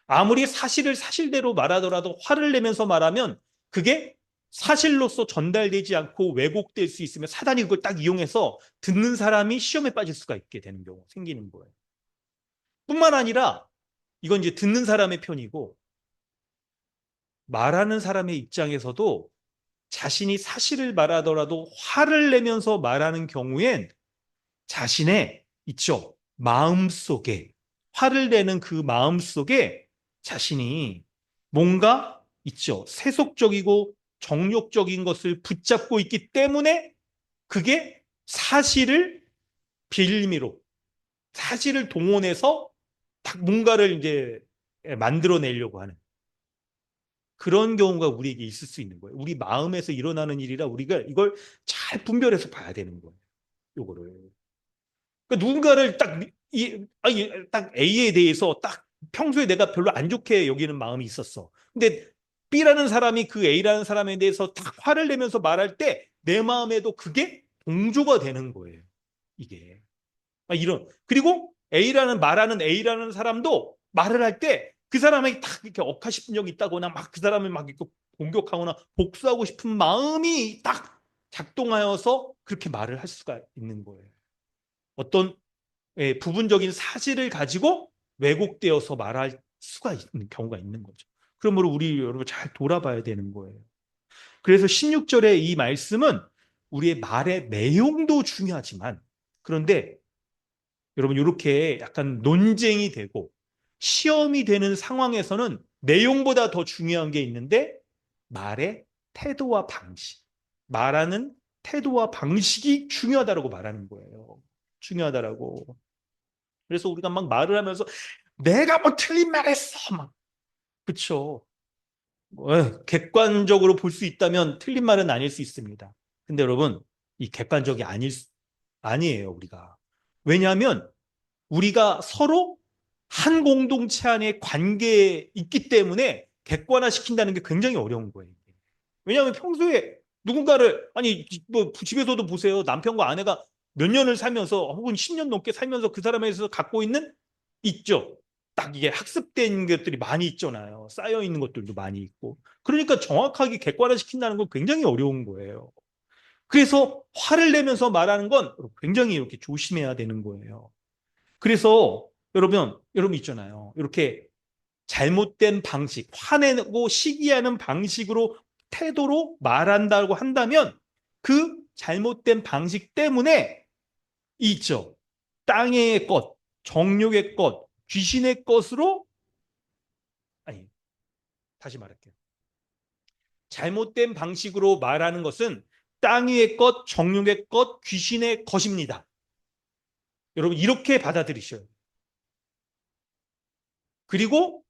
아무리 사실을 사실대로 말하더라도 화를 내면서 말하면 그게 사실로서 전달되지 않고 왜곡될 수 있으면 사단이 그걸 딱 이용해서 듣는 사람이 시험에 빠질 수가 있게 되는 경우 생기는 거예요. 뿐만 아니라 이건 이제 듣는 사람의 편이고 말하는 사람의 입장에서도 자신이 사실을 말하더라도 화를 내면서 말하는 경우엔 자신의 있죠. 마음속에 화를 내는 그 마음속에 자신이 뭔가 있죠. 세속적이고 정욕적인 것을 붙잡고 있기 때문에 그게 사실을 빌미로 사실을 동원해서 딱 뭔가를 이제 만들어내려고 하는 그런 경우가 우리에게 있을 수 있는 거예요. 우리 마음에서 일어나는 일이라 우리가 이걸 잘 분별해서 봐야 되는 거예요. 요거를. 그러니까 누군가를 딱 A에 대해서 딱 평소에 내가 별로 안 좋게 여기는 마음이 있었어. 근데 B라는 사람이 그 A라는 사람에 대해서 딱 화를 내면서 말할 때 내 마음에도 그게 동조가 되는 거예요. 이게. 그리고 말하는 A라는 사람도 말을 할 때 그 사람에게 딱 이렇게 억하 싶은 적이 있다거나 막 그 사람을 막 이렇게 공격하거나 복수하고 싶은 마음이 딱 작동하여서 그렇게 말을 할 수가 있는 거예요. 어떤 부분적인 사실을 가지고 왜곡되어서 말할 수가 있는 경우가 있는 거죠. 그러므로 우리 여러분 잘 돌아봐야 되는 거예요. 그래서 16절의 이 말씀은 우리의 말의 내용도 중요하지만 그런데 여러분 이렇게 약간 논쟁이 되고 시험이 되는 상황에서는 내용보다 더 중요한 게 있는데 말의 태도와 방식, 말하는 태도와 방식이 중요하다고 말하는 거예요. 중요하다라고. 그래서 우리가 막 말을 하면서 내가 뭐 틀린 말 했어. 막. 그쵸. 객관적으로 볼 수 있다면 틀린 말은 아닐 수 있습니다. 근데 여러분, 이 객관적이 아니에요, 우리가. 왜냐하면 우리가 서로 한 공동체 안에 관계에 있기 때문에 객관화시킨다는 게 굉장히 어려운 거예요. 왜냐하면 평소에 누군가를 뭐 집에서도 보세요. 남편과 아내가 몇 년을 살면서 혹은 10년 넘게 살면서 그 사람에 대해서 갖고 있는 있죠. 딱 이게 학습된 것들이 많이 있잖아요. 쌓여 있는 것들도 많이 있고. 그러니까 정확하게 객관화시킨다는 건 굉장히 어려운 거예요. 그래서 화를 내면서 말하는 건 굉장히 이렇게 조심해야 되는 거예요. 그래서 여러분 있잖아요. 이렇게 잘못된 방식, 화내고 시기하는 방식으로 태도로 말한다고 한다면 그 잘못된 방식 때문에 있죠. 땅의 것, 정욕의 것, 귀신의 것으로, 아니, 다시 말할게요. 잘못된 방식으로 말하는 것은 땅 위의 것, 정욕의 것, 귀신의 것입니다. 여러분 이렇게 받아들이셔요. 그리고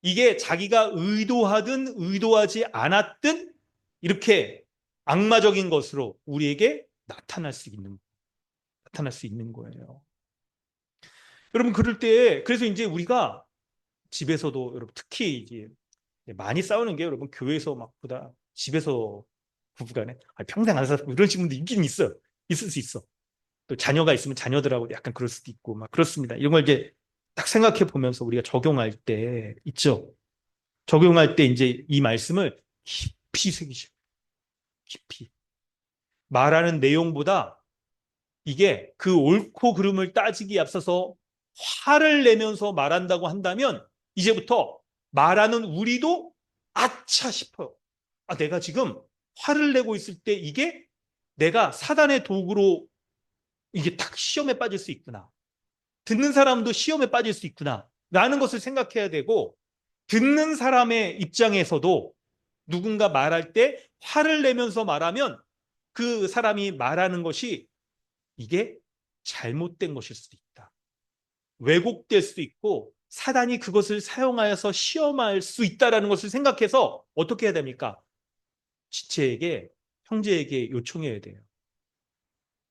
이게 자기가 의도하든 의도하지 않았든 이렇게 악마적인 것으로 우리에게 나타날 수 있는 거예요. 여러분 그럴 때 그래서 이제 우리가 집에서도 여러분 특히 이제 많이 싸우는 게 여러분 교회에서 막 보다 집에서 부부간에 평생 안 살고 이런 식으로 있긴 있어요. 있을 수 있어. 또 자녀가 있으면 자녀들하고 약간 그럴 수도 있고 막 그렇습니다. 이런 걸 이제 딱 생각해 보면서 우리가 적용할 때 있죠. 적용할 때 이제 이 말씀을 깊이 새기시고 깊이 말하는 내용보다 이게 그 옳고 그름을 따지기에 앞서서 화를 내면서 말한다고 한다면 이제부터 말하는 우리도 아차 싶어요. 아, 내가 지금 화를 내고 있을 때 이게 내가 사단의 도구로 이게 딱 시험에 빠질 수 있구나. 듣는 사람도 시험에 빠질 수 있구나. 라는 것을 생각해야 되고 듣는 사람의 입장에서도 누군가 말할 때 화를 내면서 말하면 그 사람이 말하는 것이 이게 잘못된 것일 수도 있다. 왜곡될 수도 있고 사단이 그것을 사용하여서 시험할 수 있다는 것을 생각해서 어떻게 해야 됩니까? 지체에게, 형제에게 요청해야 돼요.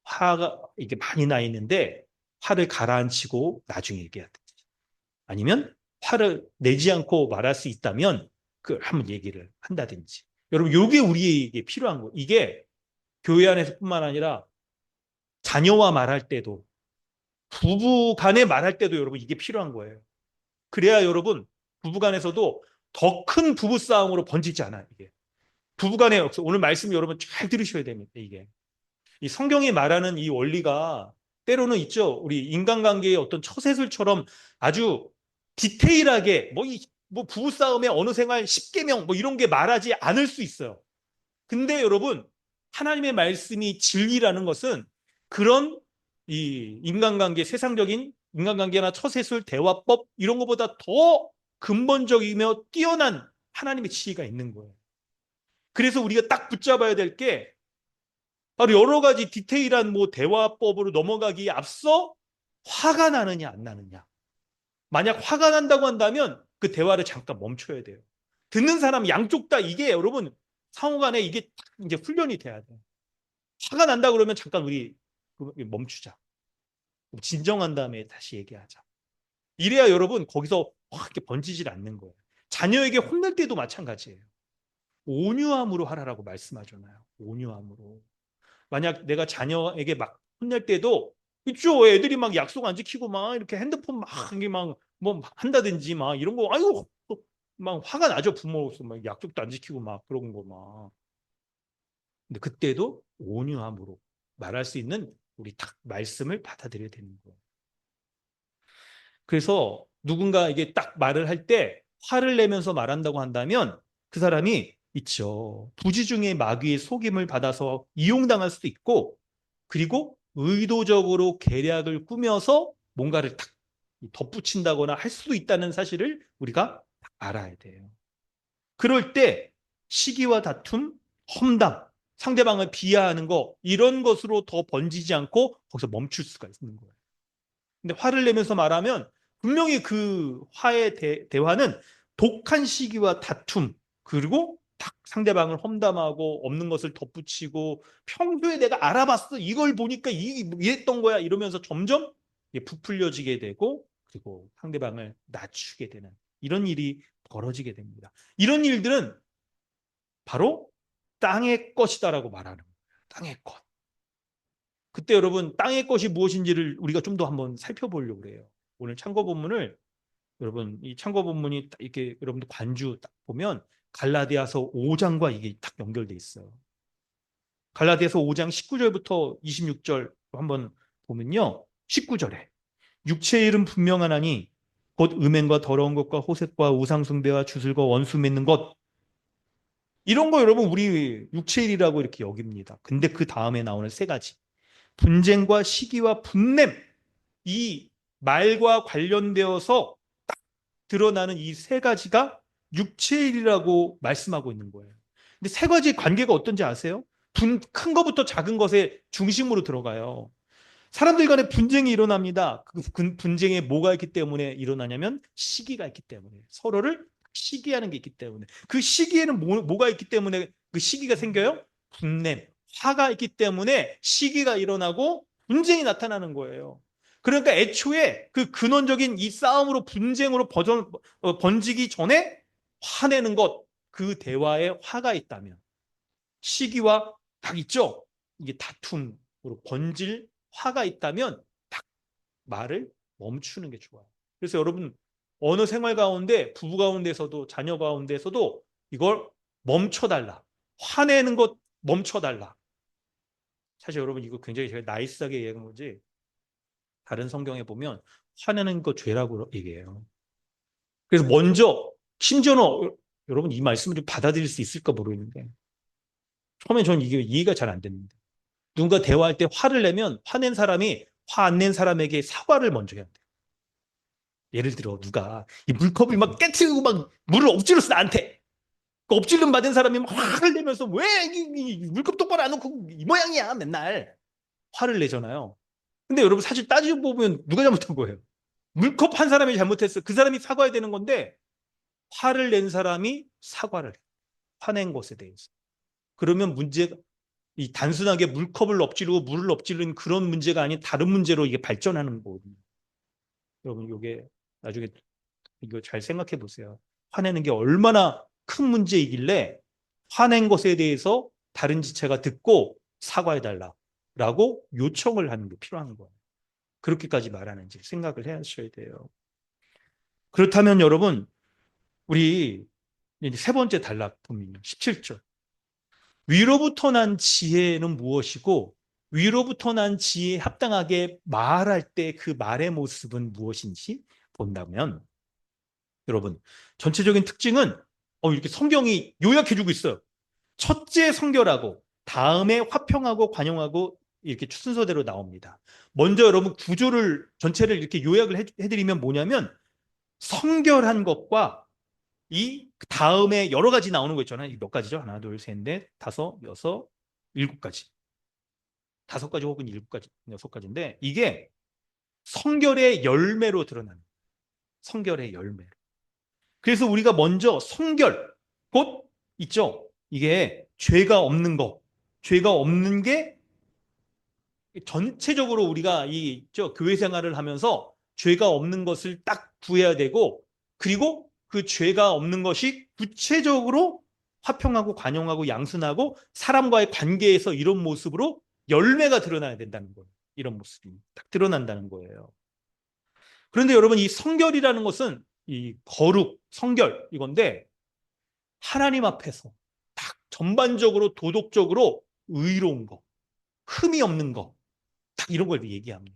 화가 이게 많이 나 있는데 화를 가라앉히고 나중에 얘기하든지 아니면 화를 내지 않고 말할 수 있다면 그걸 한번 얘기를 한다든지. 여러분 이게 우리에게 필요한 거. 이게 교회 안에서뿐만 아니라 자녀와 말할 때도 부부 간에 말할 때도 여러분 이게 필요한 거예요. 그래야 여러분 부부 간에서도 더 큰 부부 싸움으로 번지지 않아요. 이게 부부 간에 오늘 말씀 여러분 잘 들으셔야 됩니다. 이게 이 성경이 말하는 이 원리가 때로는 있죠. 우리 인간관계의 어떤 처세술처럼 아주 디테일하게 뭐 부부싸움의 어느 생활 10계명 뭐 이런 게 말하지 않을 수 있어요. 근데 여러분 하나님의 말씀이 진리라는 것은 그런 이 인간관계 세상적인 인간관계나 처세술 대화법 이런 것보다 더 근본적이며 뛰어난 하나님의 지혜가 있는 거예요. 그래서 우리가 딱 붙잡아야 될게 바로 여러 가지 디테일한 뭐 대화법으로 넘어가기에 앞서 화가 나느냐 안 나느냐. 만약 화가 난다고 한다면 그 대화를 잠깐 멈춰야 돼요. 듣는 사람 양쪽 다 이게 여러분 상호간에 이게 이제 훈련이 돼야 돼요. 화가 난다 그러면 잠깐 우리 멈추자. 진정한 다음에 다시 얘기하자. 이래야 여러분 거기서 확 이렇게 번지질 않는 거예요. 자녀에게 혼낼 때도 마찬가지예요. 온유함으로 하라라고 말씀하잖아요. 온유함으로. 만약 내가 자녀에게 막 혼낼 때도 있죠. 애들이 막 약속 안 지키고 막 이렇게 핸드폰 막 이게 막 뭐 한다든지 막 이런 거 아유 막 화가 나죠. 부모로서 막 약속도 안 지키고 막 그런 거 막. 근데 그때도 온유함으로 말할 수 있는 우리 딱 말씀을 받아들여야 되는 거예요. 그래서 누군가 이게 딱 말을 할 때 화를 내면서 말한다고 한다면 그 사람이 있죠. 부지중에 마귀의 속임을 받아서 이용당할 수도 있고 그리고 의도적으로 계략을 꾸며서 뭔가를 딱 덧붙인다거나 할 수도 있다는 사실을 우리가 알아야 돼요. 그럴 때 시기와 다툼, 험담, 상대방을 비하하는 거 이런 것으로 더 번지지 않고 거기서 멈출 수가 있는 거예요. 근데 화를 내면서 말하면 분명히 그 화의 대화는 독한 시기와 다툼 그리고 딱 상대방을 험담하고 없는 것을 덧붙이고 평소에 내가 알아봤어 이걸 보니까 이랬던 거야 이러면서 점점 부풀려지게 되고 그리고 상대방을 낮추게 되는 이런 일이 벌어지게 됩니다. 이런 일들은 바로 땅의 것이다라고 말하는 거예요. 땅의 것. 그때 여러분 땅의 것이 무엇인지를 우리가 좀 더 한번 살펴보려고 그래요. 오늘 참고 본문을 여러분 이 참고 본문이 이렇게 여러분들 관주 딱 보면 갈라디아서 5장과 이게 딱 연결돼 있어요. 갈라디아서 5장 19절부터 26절 한번 보면요. 19절에 육체의 일은 분명하나니 곧 음행과 더러운 것과 호색과 우상숭배와 주술과 원수 맺는 것 이런 거 여러분 우리 육체의 일이라고 이렇게 여깁니다. 근데 그 다음에 나오는 세 가지 분쟁과 시기와 분냄 이 말과 관련되어서 딱 드러나는 이 세 가지가 육체일이라고 말씀하고 있는 거예요. 근데 세 가지 관계가 어떤지 아세요? 큰 것부터 작은 것의 중심으로 들어가요. 사람들 간에 분쟁이 일어납니다. 그 분쟁에 뭐가 있기 때문에 일어나냐면 시기가 있기 때문에, 서로를 시기하는 게 있기 때문에, 그 시기에는 뭐가 있기 때문에 그 시기가 생겨요? 분냄, 화가 있기 때문에 시기가 일어나고 분쟁이 나타나는 거예요. 그러니까 애초에 그 근원적인 이 싸움으로 분쟁으로 번지기 전에 화내는 것, 그 대화에 화가 있다면, 시기와 딱 있죠? 이게 다툼으로 번질 화가 있다면 딱 말을 멈추는 게 좋아요. 그래서 여러분, 어느 생활 가운데, 부부 가운데서도 자녀 가운데서도 이걸 멈춰달라. 화내는 것 멈춰달라. 사실 여러분, 이거 굉장히 제가 나이스하게 얘기한 거지, 다른 성경에 보면 화내는 거 죄라고 얘기해요. 그래서 먼저, 심지어는 여러분 이 말씀을 좀 받아들일 수 있을까 모르겠는데, 처음에 저는 이게 이해가 잘 안 됐는데, 누군가 대화할 때 화를 내면 화낸 사람이 화 안 낸 사람에게 사과를 먼저 해야 돼. 예를 들어 누가 이 물컵을 막 깨트리고 막 물을 엎질렀어 나한테. 그 엎질름 받은 사람이 막 화를 내면서 왜 이 물컵 똑바로 안 놓고 이 모양이야 맨날 화를 내잖아요. 근데 여러분 사실 따지고 보면 누가 잘못한 거예요? 물컵 한 사람이 잘못했어. 그 사람이 사과해야 되는 건데 화를 낸 사람이 사과를 해. 화낸 것에 대해서. 그러면 문제가 이 단순하게 물컵을 엎지르고 물을 엎지르는 그런 문제가 아닌 다른 문제로 이게 발전하는 거거든요. 여러분 이게 나중에 이거 잘 생각해 보세요. 화내는 게 얼마나 큰 문제이길래 화낸 것에 대해서 다른 지체가 듣고 사과해 달라라고 요청을 하는 게 필요한 거예요. 그렇게까지 말하는지 생각을 해 하셔야 돼요. 그렇다면 여러분 우리 이제 세 번째 단락 보면요. 17절. 위로부터 난 지혜는 무엇이고 위로부터 난 지혜에 합당하게 말할 때 그 말의 모습은 무엇인지 본다면 여러분 전체적인 특징은 이렇게 성경이 요약해주고 있어요. 첫째 성결하고 다음에 화평하고 관용하고 이렇게 순서대로 나옵니다. 먼저 여러분 구조를 전체를 이렇게 요약을 해드리면 뭐냐면 성결한 것과 이 다음에 여러 가지 나오는 거 있잖아요. 몇 가지죠? 하나, 둘, 셋, 넷, 다섯, 여섯, 일곱 가지. 다섯 가지 혹은 일곱 가지, 여섯 가지인데 이게 성결의 열매로 드러나는 성결의 열매. 그래서 우리가 먼저 성결, 곧 있죠. 이게 죄가 없는 거, 죄가 없는 게 전체적으로 우리가 교회 생활을 하면서 죄가 없는 것을 딱 구해야 되고, 그리고 그 죄가 없는 것이 구체적으로 화평하고 관용하고 양순하고 사람과의 관계에서 이런 모습으로 열매가 드러나야 된다는 거예요. 이런 모습이 딱 드러난다는 거예요. 그런데 여러분 이 성결이라는 것은 이 거룩, 성결 이건데 하나님 앞에서 딱 전반적으로 도덕적으로 의로운 거, 흠이 없는 거, 딱 이런 걸 얘기합니다.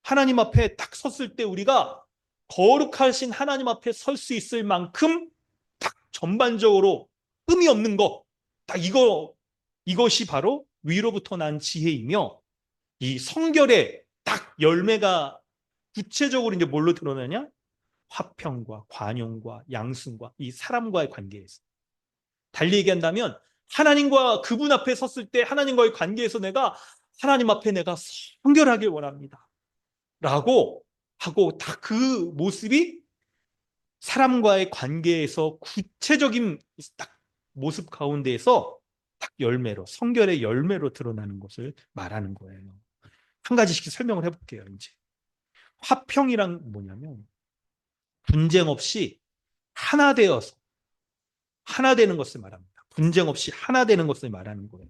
하나님 앞에 딱 섰을 때 우리가 거룩하신 하나님 앞에 설 수 있을 만큼 딱 전반적으로 흠이 없는 거, 딱 이것이 바로 위로부터 난 지혜이며 이 성결의 딱 열매가 구체적으로 이제 뭘로 드러나냐? 화평과 관용과 양순과 이 사람과의 관계에서. 달리 얘기한다면 하나님과 그분 앞에 섰을 때 하나님과의 관계에서 내가 하나님 앞에 내가 성결하길 원합니다. 라고 하고 딱 그 모습이 사람과의 관계에서 구체적인 딱 모습 가운데에서 딱 열매로 성결의 열매로 드러나는 것을 말하는 거예요. 한 가지씩 설명을 해볼게요. 이제 화평이란 뭐냐면 분쟁 없이 하나 되어서 하나 되는 것을 말합니다. 분쟁 없이 하나 되는 것을 말하는 거예요.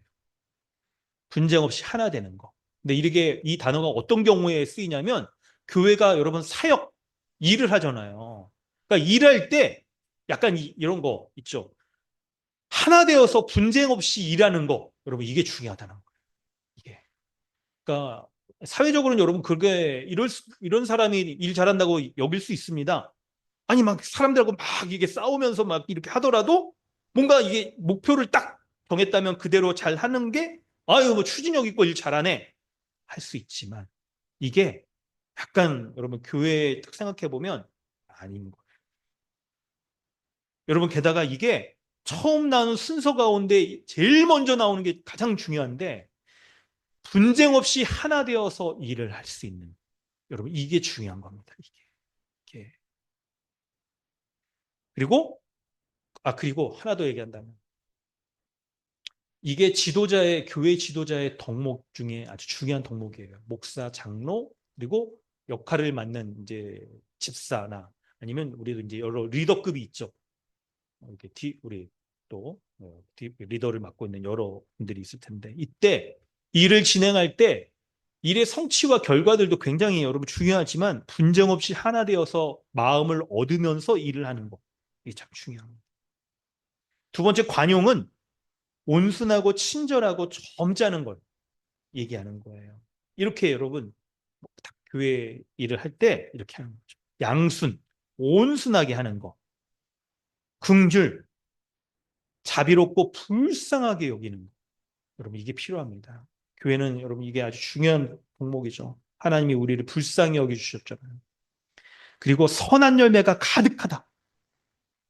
분쟁 없이 하나 되는 거. 근데 이렇게 이 단어가 어떤 경우에 쓰이냐면 교회가 여러분 사역 일을 하잖아요. 그러니까 일할 때 약간 이런 거 있죠. 하나 되어서 분쟁 없이 일하는 거. 여러분 이게 중요하다는 거예요. 이게. 그러니까 사회적으로는 여러분 그게 이런 사람이 일 잘한다고 여길 수 있습니다. 아니 막 사람들하고 막 이게 싸우면서 막 이렇게 하더라도 뭔가 이게 목표를 딱 정했다면 그대로 잘 하는 게 아유 뭐 추진력 있고 일 잘하네 할 수 있지만 이게 약간 여러분 교회 딱 생각해 보면 아닌 거예요. 여러분 게다가 이게 처음 나오는 순서 가운데 제일 먼저 나오는 게 가장 중요한데 분쟁 없이 하나 되어서 일을 할 수 있는 여러분 이게 중요한 겁니다. 이게. 그리고 하나 더 얘기한다면 이게 교회 지도자의 덕목 중에 아주 중요한 덕목이에요. 목사, 장로, 그리고 역할을 맡는 이제 집사나 아니면 우리도 이제 여러 리더급이 있죠. 이렇게 우리 또 리더를 맡고 있는 여러 분들이 있을 텐데 이때 일을 진행할 때 일의 성취와 결과들도 굉장히 여러분 중요하지만 분쟁 없이 하나 되어서 마음을 얻으면서 일을 하는 거 이게 참 중요합니다. 두 번째 관용은 온순하고 친절하고 점잖은 걸 얘기하는 거예요. 이렇게 여러분 교회 일을 할 때 이렇게 하는 거죠. 양순, 온순하게 하는 거. 긍휼, 자비롭고 불쌍하게 여기는 거. 여러분 이게 필요합니다. 교회는 여러분 이게 아주 중요한 덕목이죠. 하나님이 우리를 불쌍히 여겨주셨잖아요. 그리고 선한 열매가 가득하다.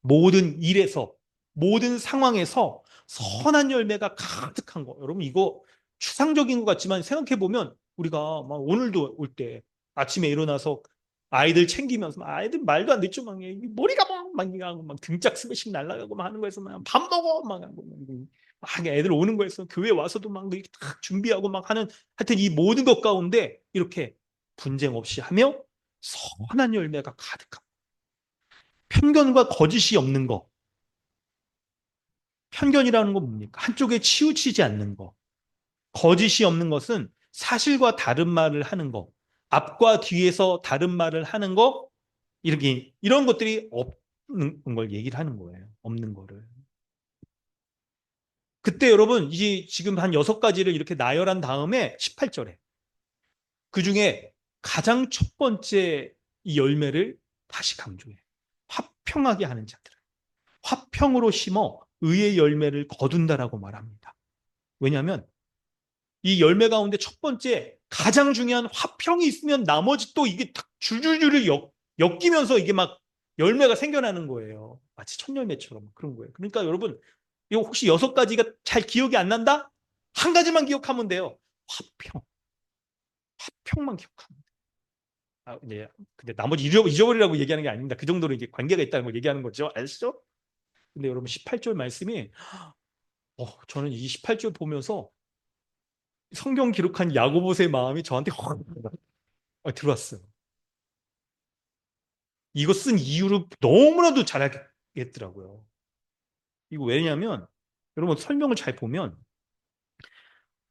모든 일에서 모든 상황에서 선한 열매가 가득한 거. 여러분 이거 추상적인 것 같지만 생각해 보면 우리가 막 오늘도 올 때 아침에 일어나서 아이들 챙기면서 아이들 말도 안 듣죠. 막 머리가 막 등짝 스매싱 날아가고 막 하는 거에서 막 밥 먹어 막 하고 막 애들 오는 거에서 교회 와서도 막 이렇게 딱 준비하고 막 하는 하여튼 이 모든 것 가운데 이렇게 분쟁 없이 하며 선한 열매가 가득한 편견과 거짓이 없는 거. 편견이라는 건 뭡니까? 한쪽에 치우치지 않는 거. 거짓이 없는 것은 사실과 다른 말을 하는 거. 앞과 뒤에서 다른 말을 하는 거. 이런 것들이 없는 걸 얘기를 하는 거예요. 없는 거를. 그때 여러분, 이 지금 한 6가지를 이렇게 나열한 다음에 18절에 그 중에 가장 첫 번째 이 열매를 다시 강조해. 화평하게 하는 자들. 화평으로 심어 의의 열매를 거둔다라고 말합니다. 왜냐하면 이 열매 가운데 첫 번째 가장 중요한 화평이 있으면 나머지 또 이게 딱 줄줄줄을 엮이면서 이게 막 열매가 생겨나는 거예요. 마치 첫 열매처럼 그런 거예요. 그러니까 여러분 이거 혹시 6가지가 잘 기억이 안 난다? 한 가지만 기억하면 돼요. 화평. 화평만 기억하면 돼요. 근데 나머지 잊어버리라고 얘기하는 게 아닙니다. 그 정도로 이게 관계가 있다는 걸 얘기하는 거죠. 아시죠? 근데 여러분 18절 말씀이 저는 이 18절 보면서 성경 기록한 야고보스의 마음이 저한테 확 들어왔어요. 이거 쓴 이유를 너무나도 잘 알겠더라고요. 이거 왜냐하면 여러분 설명을 잘 보면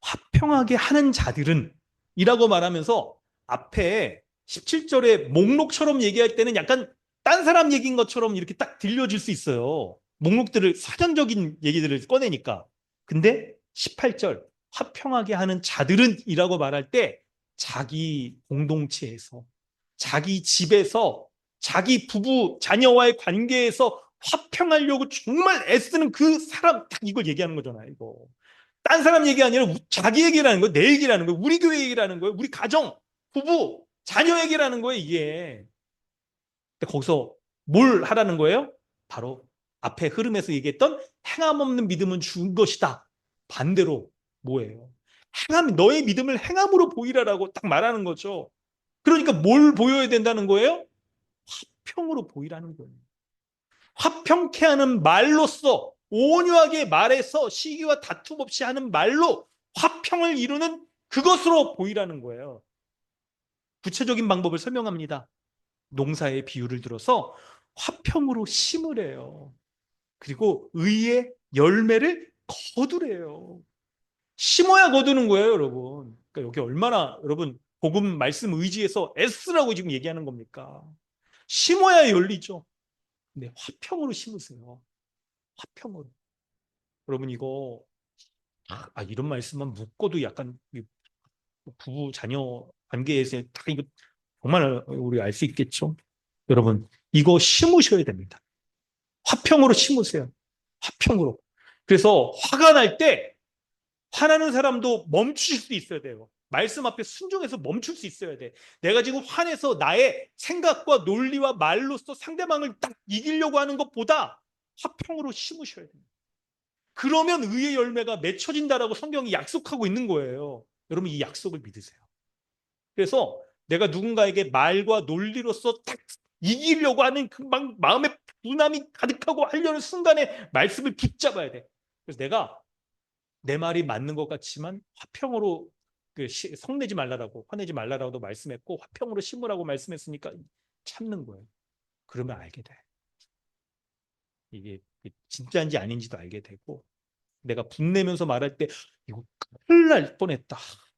화평하게 하는 자들은 이라고 말하면서 앞에 17절에 목록처럼 얘기할 때는 약간 딴 사람 얘기인 것처럼 이렇게 딱 들려질 수 있어요. 목록들을 사전적인 얘기들을 꺼내니까. 근데 18절 화평하게 하는 자들은 이라고 말할 때 자기 공동체에서 자기 집에서 자기 부부 자녀와의 관계에서 화평하려고 정말 애쓰는 그 사람 딱 이걸 얘기하는 거잖아요. 이거. 딴 사람 얘기 아니라 자기 얘기라는 거예요. 내 얘기라는 거예요. 우리 교회 얘기라는 거예요. 우리 가정, 부부, 자녀 얘기라는 거예요. 이게. 근데 거기서 뭘 하라는 거예요? 바로 앞에 흐름에서 얘기했던 행함 없는 믿음은 죽은 것이다. 반대로 뭐예요? 너의 믿음을 행함으로 보이라라고 딱 말하는 거죠. 그러니까 뭘 보여야 된다는 거예요? 화평으로 보이라는 거예요. 화평케 하는 말로써 온유하게 말해서 시기와 다툼 없이 하는 말로 화평을 이루는 그것으로 보이라는 거예요. 구체적인 방법을 설명합니다. 농사의 비유를 들어서 화평으로 심으래요. 그리고 의의 열매를 거두래요. 심어야 거두는 거예요, 여러분. 그러니까 여기 얼마나 여러분 복음 말씀 의지해서 애쓰라고 지금 얘기하는 겁니까? 심어야 열리죠. 근데 화평으로 심으세요. 화평으로. 여러분 이거 이런 말씀만 묻고도 약간 부부 자녀 관계에서 딱 이거 정말 우리 알 수 있겠죠. 여러분 이거 심으셔야 됩니다. 화평으로 심으세요. 화평으로. 그래서 화가 날 때 화나는 사람도 멈추실 수 있어야 돼요. 말씀 앞에 순종해서 멈출 수 있어야 돼. 내가 지금 화내서 나의 생각과 논리와 말로써 상대방을 딱 이기려고 하는 것보다 화평으로 심으셔야 됩니다. 그러면 의의 열매가 맺혀진다라고 성경이 약속하고 있는 거예요. 여러분 이 약속을 믿으세요. 그래서 내가 누군가에게 말과 논리로서 딱 이기려고 하는 그 마음에 분함이 가득하고 하려는 순간에 말씀을 붙잡아야 돼. 그래서 내가 내 말이 맞는 것 같지만 화평으로 성내지 말라라고 화내지 말라라고도 말씀했고 화평으로 심으라고 말씀했으니까 참는 거예요. 그러면 알게 돼. 이게 진짜인지 아닌지도 알게 되고 내가 분내면서 말할 때 이거 큰일 날 뻔했다.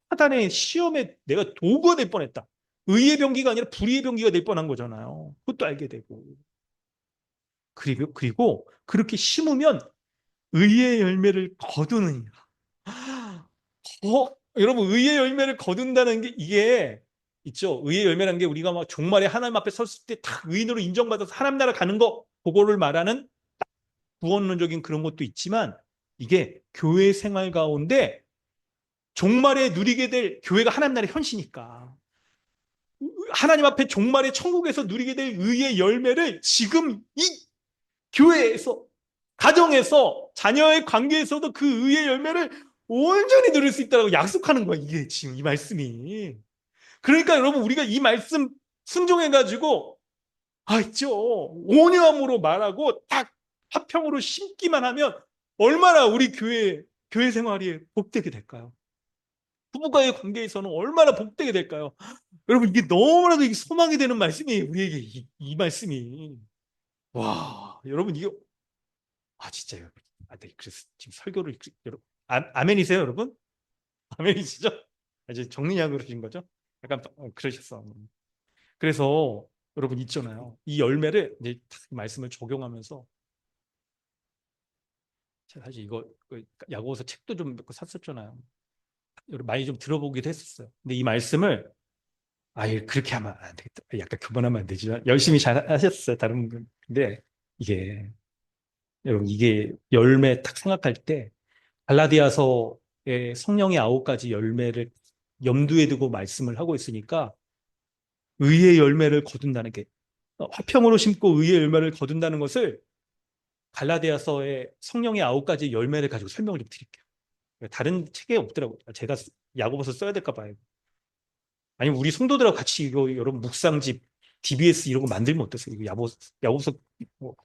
하단의 시험에 내가 도구가 될 뻔했다. 의의 병기가 아니라 불의의 병기가 될 뻔한 거잖아요. 그것도 알게 되고. 그리고 그렇게 심으면 의의 열매를 거두느니라. 여러분 의의 열매를 거둔다는 게 이게 있죠. 의의 열매라는 게 우리가 막 종말에 하나님 앞에 섰을 때 딱 의인으로 인정받아서 하나님 나라 가는 거 그거를 말하는 구원론적인 그런 것도 있지만 이게 교회 생활 가운데 종말에 누리게 될 교회가 하나님 나라의 현시니까 하나님 앞에 종말의 천국에서 누리게 될 의의 열매를 지금 이 교회에서 가정에서 자녀의 관계에서도 그 의의 열매를 온전히 누릴 수 있다고 약속하는 거야. 이게 지금 이 말씀이. 그러니까 여러분 우리가 이 말씀 순종해가지고 있죠. 온유함으로 말하고 딱 화평으로 심기만 하면 얼마나 우리 교회 생활이 복되게 될까요? 부부과의 관계에서는 얼마나 복되게 될까요? 여러분 이게 너무나도 소망이 되는 말씀이에요. 우리에게 이 말씀이. 와, 여러분 이게 진짜요. 네, 그래서 지금 설교를 여러분 아멘이세요, 여러분? 아멘이시죠? 이제 정리하고 그러신 거죠? 약간 그러셨어. 그래서 여러분 있잖아요. 이 열매를 이제 말씀을 적용하면서 제가 사실 이거 야고보서 책도 좀 몇 권 샀었잖아요. 여러분 많이 좀 들어보기도 했었어요. 근데 이 말씀을 그렇게 하면 안 되겠다. 약간 교만하면 안 되지만 열심히 잘 하셨어요. 다른 분. 근데 이게 여러분 이게 열매 딱 생각할 때 갈라디아서의 성령의 9가지 열매를 염두에 두고 말씀을 하고 있으니까 의의 열매를 거둔다는 게 화평으로 심고 의의 열매를 거둔다는 것을 갈라디아서의 성령의 9가지 열매를 가지고 설명을 좀 드릴게요. 다른 책에 없더라고요. 제가 야고보서 써야 될까 봐요. 아니면 우리 성도들하고 같이 이거 여러분 묵상집 DBS 이런 거 만들면 어떠세요? 이거 야고보서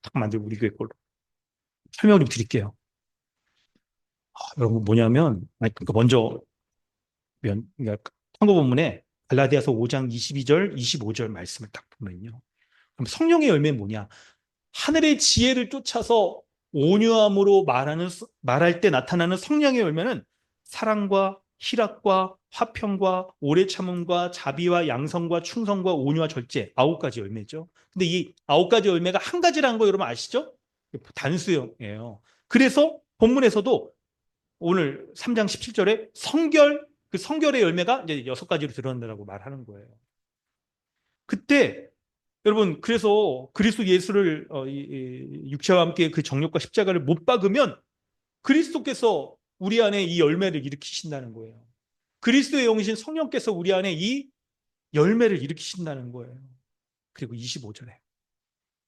딱 만들고 우리 교회 걸로 설명을 좀 드릴게요. 여러분 뭐냐면 그러니까 먼저 그러니까 참고 본문에 갈라디아서 5장 22절, 25절 말씀을 딱 보면요. 그럼 성령의 열매는 뭐냐? 하늘의 지혜를 쫓아서 온유함으로 말할 때 나타나는 성령의 열매는 사랑과 희락과 화평과 오래 참음과 자비와 양성과 충성과 온유와 절제 9가지 열매죠. 근데 이 9가지 열매가 한 가지라는 거 여러분 아시죠? 단수예요. 그래서 본문에서도 오늘 3장 17절에 그 성결의 열매가 이제 6가지로 드러난다고 말하는 거예요. 그때 여러분 그래서 그리스도 예수를 육체와 함께 그 정욕과 십자가를 못 박으면 그리스도께서 우리 안에 이 열매를 일으키신다는 거예요. 그리스도의 영이신 성령께서 우리 안에 이 열매를 일으키신다는 거예요. 그리고 25절에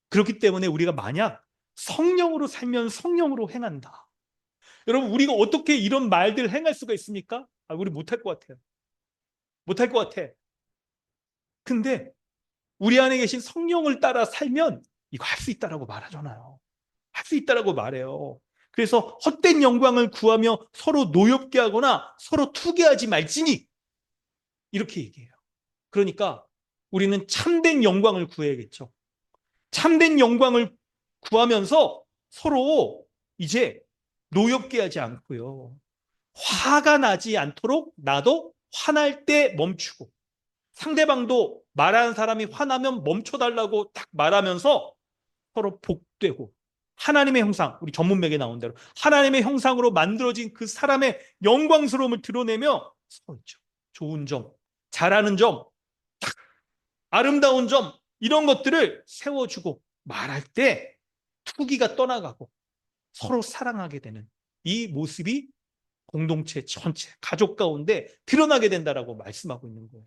그렇기 때문에 우리가 만약 성령으로 살면 성령으로 행한다. 여러분 우리가 어떻게 이런 말들을 행할 수가 있습니까? 우리 못할 것 같아요. 못할 것 같아. 근데 우리 안에 계신 성령을 따라 살면 이거 할 수 있다라고 말하잖아요. 할 수 있다라고 말해요. 그래서 헛된 영광을 구하며 서로 노엽게 하거나 서로 투기하지 말지니 이렇게 얘기해요. 그러니까 우리는 참된 영광을 구해야겠죠. 참된 영광을 구하면서 서로 이제 노엽게 하지 않고요. 화가 나지 않도록 나도 화날 때 멈추고 상대방도 말하는 사람이 화나면 멈춰달라고 딱 말하면서 서로 복되고 하나님의 형상, 우리 전문맥에 나온 대로 하나님의 형상으로 만들어진 그 사람의 영광스러움을 드러내며 서로 있죠. 좋은 점, 잘하는 점, 딱 아름다운 점 이런 것들을 세워주고 말할 때 투기가 떠나가고 서로 사랑하게 되는 이 모습이 공동체 전체, 가족 가운데 드러나게 된다라고 말씀하고 있는 거예요.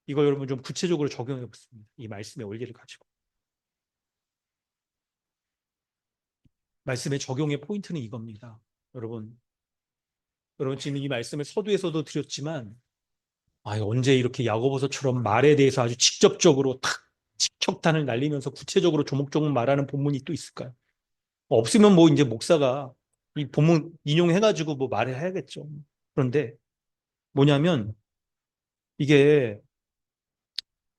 이거 여러분 좀 구체적으로 적용해 보겠습니다. 이 말씀의 원리를 가지고. 말씀의 적용의 포인트는 이겁니다. 여러분 지금 이 말씀을 서두에서도 드렸지만 언제 이렇게 야고보서처럼 말에 대해서 아주 직접적으로 탁 직격탄을 날리면서 구체적으로 조목조목 말하는 본문이 또 있을까요? 없으면 뭐 이제 목사가 이 본문 인용해가지고 뭐 말을 해야겠죠. 그런데 뭐냐면 이게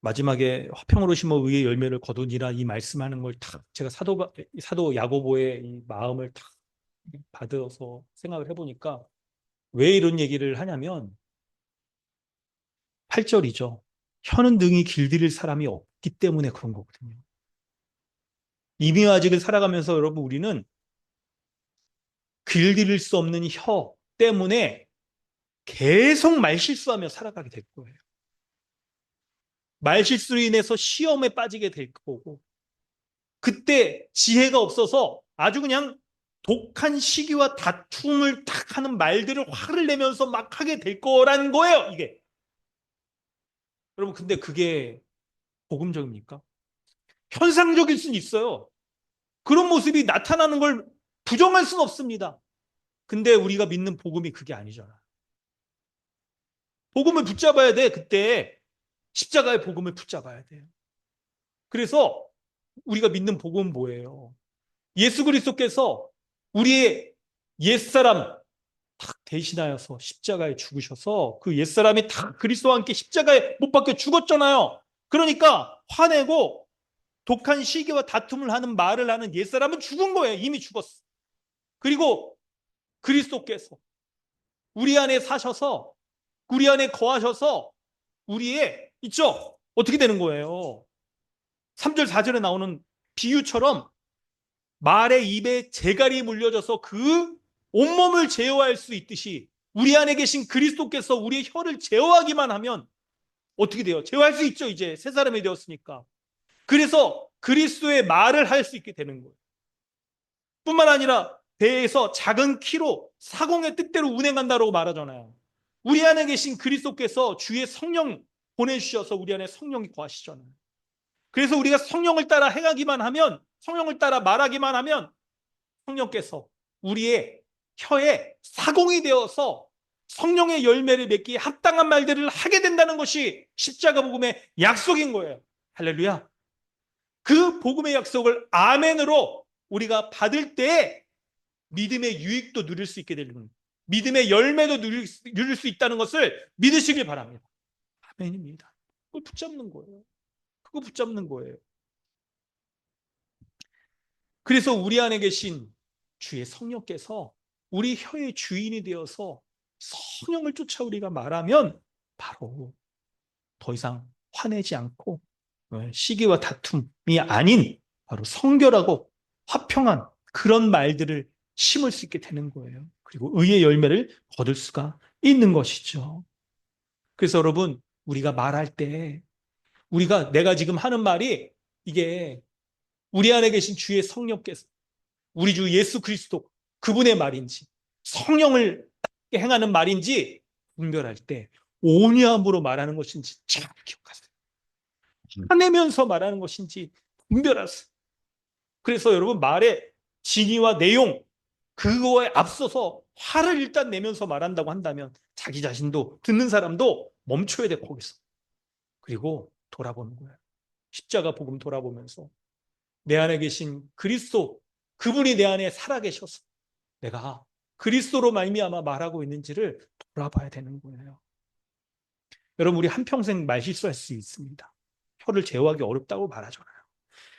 마지막에 화평으로 심어 의의 열매를 거두니라 이 말씀하는 걸 탁 제가 사도 야고보의 이 마음을 탁 받아서 생각을 해보니까 왜 이런 얘기를 하냐면 8절이죠. 혀는 등이 길들일 사람이 없기 때문에 그런 거거든요. 이민화직을 살아가면서 여러분 우리는 길들일 수 없는 혀 때문에 계속 말실수하며 살아가게 될 거예요. 말실수로 인해서 시험에 빠지게 될 거고 그때 지혜가 없어서 아주 그냥 독한 시기와 다툼을 탁 하는 말들을 화를 내면서 막 하게 될 거라는 거예요, 이게. 여러분, 근데 그게 복음적입니까? 현상적일 수는 있어요. 그런 모습이 나타나는 걸 부정할 수는 없습니다. 근데 우리가 믿는 복음이 그게 아니잖아. 복음을 붙잡아야 돼, 그때. 십자가의 복음을 붙잡아야 돼요. 그래서 우리가 믿는 복음은 뭐예요? 예수 그리스도께서 우리의 옛사람 탁 대신하여서 십자가에 죽으셔서 그 옛사람이 다 그리스도와 함께 십자가에 못 박혀 죽었잖아요. 그러니까 화내고 독한 시기와 다툼을 하는 말을 하는 옛사람은 죽은 거예요. 이미 죽었어. 그리고 그리스도께서 우리 안에 사셔서 우리 안에 거하셔서 우리의 있죠? 어떻게 되는 거예요? 3절 4절에 나오는 비유처럼 말의 입에 재갈이 물려져서 그 온몸을 제어할 수 있듯이 우리 안에 계신 그리스도께서 우리의 혀를 제어하기만 하면 어떻게 돼요? 제어할 수 있죠. 이제 새 사람이 되었으니까. 그래서 그리스도의 말을 할 수 있게 되는 거예요. 뿐만 아니라 배에서 작은 키로 사공의 뜻대로 운행한다고 말하잖아요. 우리 안에 계신 그리스도께서 주의 성령 보내주셔서 우리 안에 성령이 거하시잖아요. 그래서 우리가 성령을 따라 행하기만 하면, 성령을 따라 말하기만 하면 성령께서 우리의 혀에 사공이 되어서 성령의 열매를 맺기에 합당한 말들을 하게 된다는 것이 십자가 복음의 약속인 거예요. 할렐루야. 그 복음의 약속을 아멘으로 우리가 받을 때 믿음의 유익도 누릴 수 있게 되는 거예요. 믿음의 열매도 누릴 수 있다는 것을 믿으시길 바랍니다. 아멘입니다. 그걸 붙잡는 거예요. 그거 붙잡는 거예요. 그래서 우리 안에 계신 주의 성령께서 우리 혀의 주인이 되어서 성령을 쫓아 우리가 말하면 바로 더 이상 화내지 않고 시기와 다툼이 아닌 바로 성결하고 화평한 그런 말들을 심을 수 있게 되는 거예요. 그리고 의의 열매를 거둘 수가 있는 것이죠. 그래서 여러분 우리가 말할 때 내가 지금 하는 말이 이게 우리 안에 계신 주의 성령께서 우리 주 예수 그리스도 그분의 말인지 성령을 행하는 말인지 분별할 때 온유함으로 말하는 것인지 잘 기억하세요. 화내면서 말하는 것인지 분별하세요. 그래서 여러분 말의 진위와 내용 그거에 앞서서 화를 일단 내면서 말한다고 한다면 자기 자신도 듣는 사람도 멈춰야 돼 거기서. 그리고 돌아보는 거예요. 십자가 복음 돌아보면서 내 안에 계신 그리스도 그분이 내 안에 살아계셔서 내가 그리스도로 말미암아 말하고 있는지를 돌아봐야 되는 거예요. 여러분 우리 한평생 말실수할 수 있습니다. 혀를 제어하기 어렵다고 말하잖아요.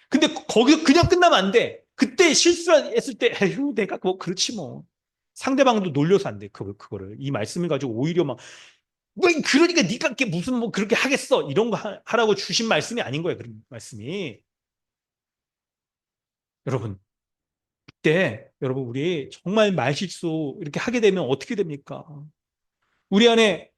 근데 거기서 그냥 끝나면 안 돼. 그때 실수했을 때 에휴 내가 뭐 그렇지 뭐. 상대방도 놀려서 안 돼. 그거를 이 말씀을 가지고 오히려 막 뭐 그러니까 네가 무슨 뭐 그렇게 하겠어 이런 거 하라고 주신 말씀이 아닌 거예요. 그런 말씀이. 여러분 그때 여러분 우리 정말 말실수 이렇게 하게 되면 어떻게 됩니까? 우리 안에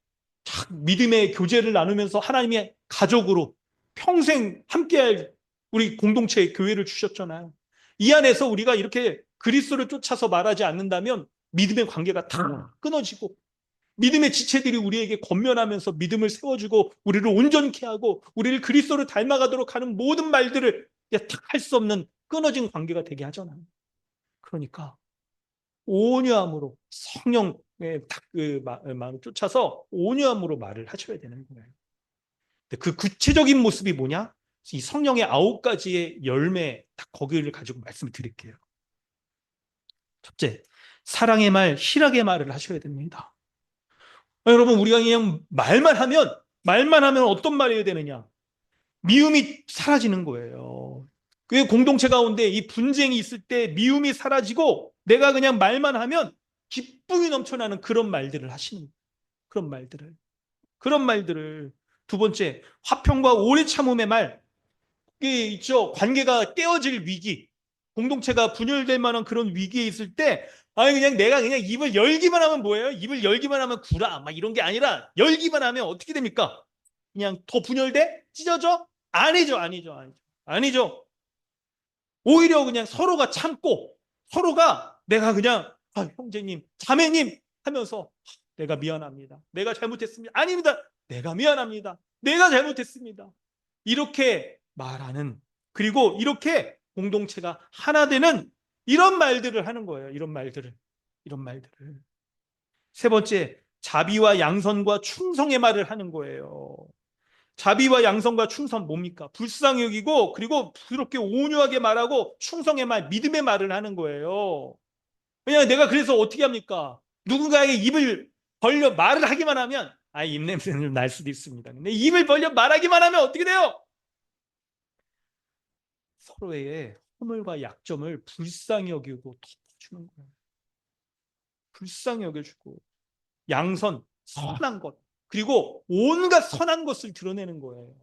믿음의 교제를 나누면서 하나님의 가족으로 평생 함께할 우리 공동체 교회를 주셨잖아요. 이 안에서 우리가 이렇게 그리스도를 쫓아서 말하지 않는다면 믿음의 관계가 다 끊어지고 믿음의 지체들이 우리에게 권면하면서 믿음을 세워주고 우리를 온전케 하고 우리를 그리스도를 닮아가도록 하는 모든 말들을 할 수 없는 끊어진 관계가 되게 하잖아요. 그러니까 온유함으로 성령의 그 마음을 쫓아서 온유함으로 말을 하셔야 되는 거예요. 그 구체적인 모습이 뭐냐? 이 성령의 9가지의 열매 딱 거기를 가지고 말씀을 드릴게요. 첫째, 사랑의 말, 희락의 말을 하셔야 됩니다. 여러분, 우리가 그냥 말만 하면 어떤 말이 해야 되느냐? 미움이 사라지는 거예요. 그 공동체 가운데 이 분쟁이 있을 때 미움이 사라지고 내가 그냥 말만 하면 기쁨이 넘쳐나는 그런 말들을 하시는 거예요. 그런 말들을. 두 번째, 화평과 오래 참음의 말. 이게 있죠. 관계가 깨어질 위기. 공동체가 분열될 만한 그런 위기에 있을 때, 아니, 그냥 내가 그냥 입을 열기만 하면 뭐예요? 입을 열기만 하면 구라. 막 이런 게 아니라, 열기만 하면 어떻게 됩니까? 그냥 더 분열돼? 찢어져? 아니죠. 오히려 그냥 서로가 참고, 서로가 내가 그냥, 형제님, 자매님 하면서, 내가 미안합니다. 내가 잘못했습니다. 아닙니다. 내가 미안합니다. 내가 잘못했습니다. 이렇게 말하는, 그리고 이렇게 공동체가 하나 되는 이런 말들을 하는 거예요. 이런 말들을. 세 번째, 자비와 양선과 충성의 말을 하는 거예요. 자비와 양선과 충성 뭡니까? 불쌍히 여기고 그리고 부드럽게 온유하게 말하고 충성의 말, 믿음의 말을 하는 거예요. 왜냐하면 내가 그래서 어떻게 합니까? 누군가에게 입을 벌려 말을 하기만 하면 입냄새는 좀 날 수도 있습니다. 근데 입을 벌려 말하기만 하면 어떻게 돼요? 서로의 허물과 약점을 불쌍히 여기고 덮어주는 거예요. 불쌍히 여겨주고 양선, 선한 것, 그리고 온갖 선한 것을 드러내는 거예요.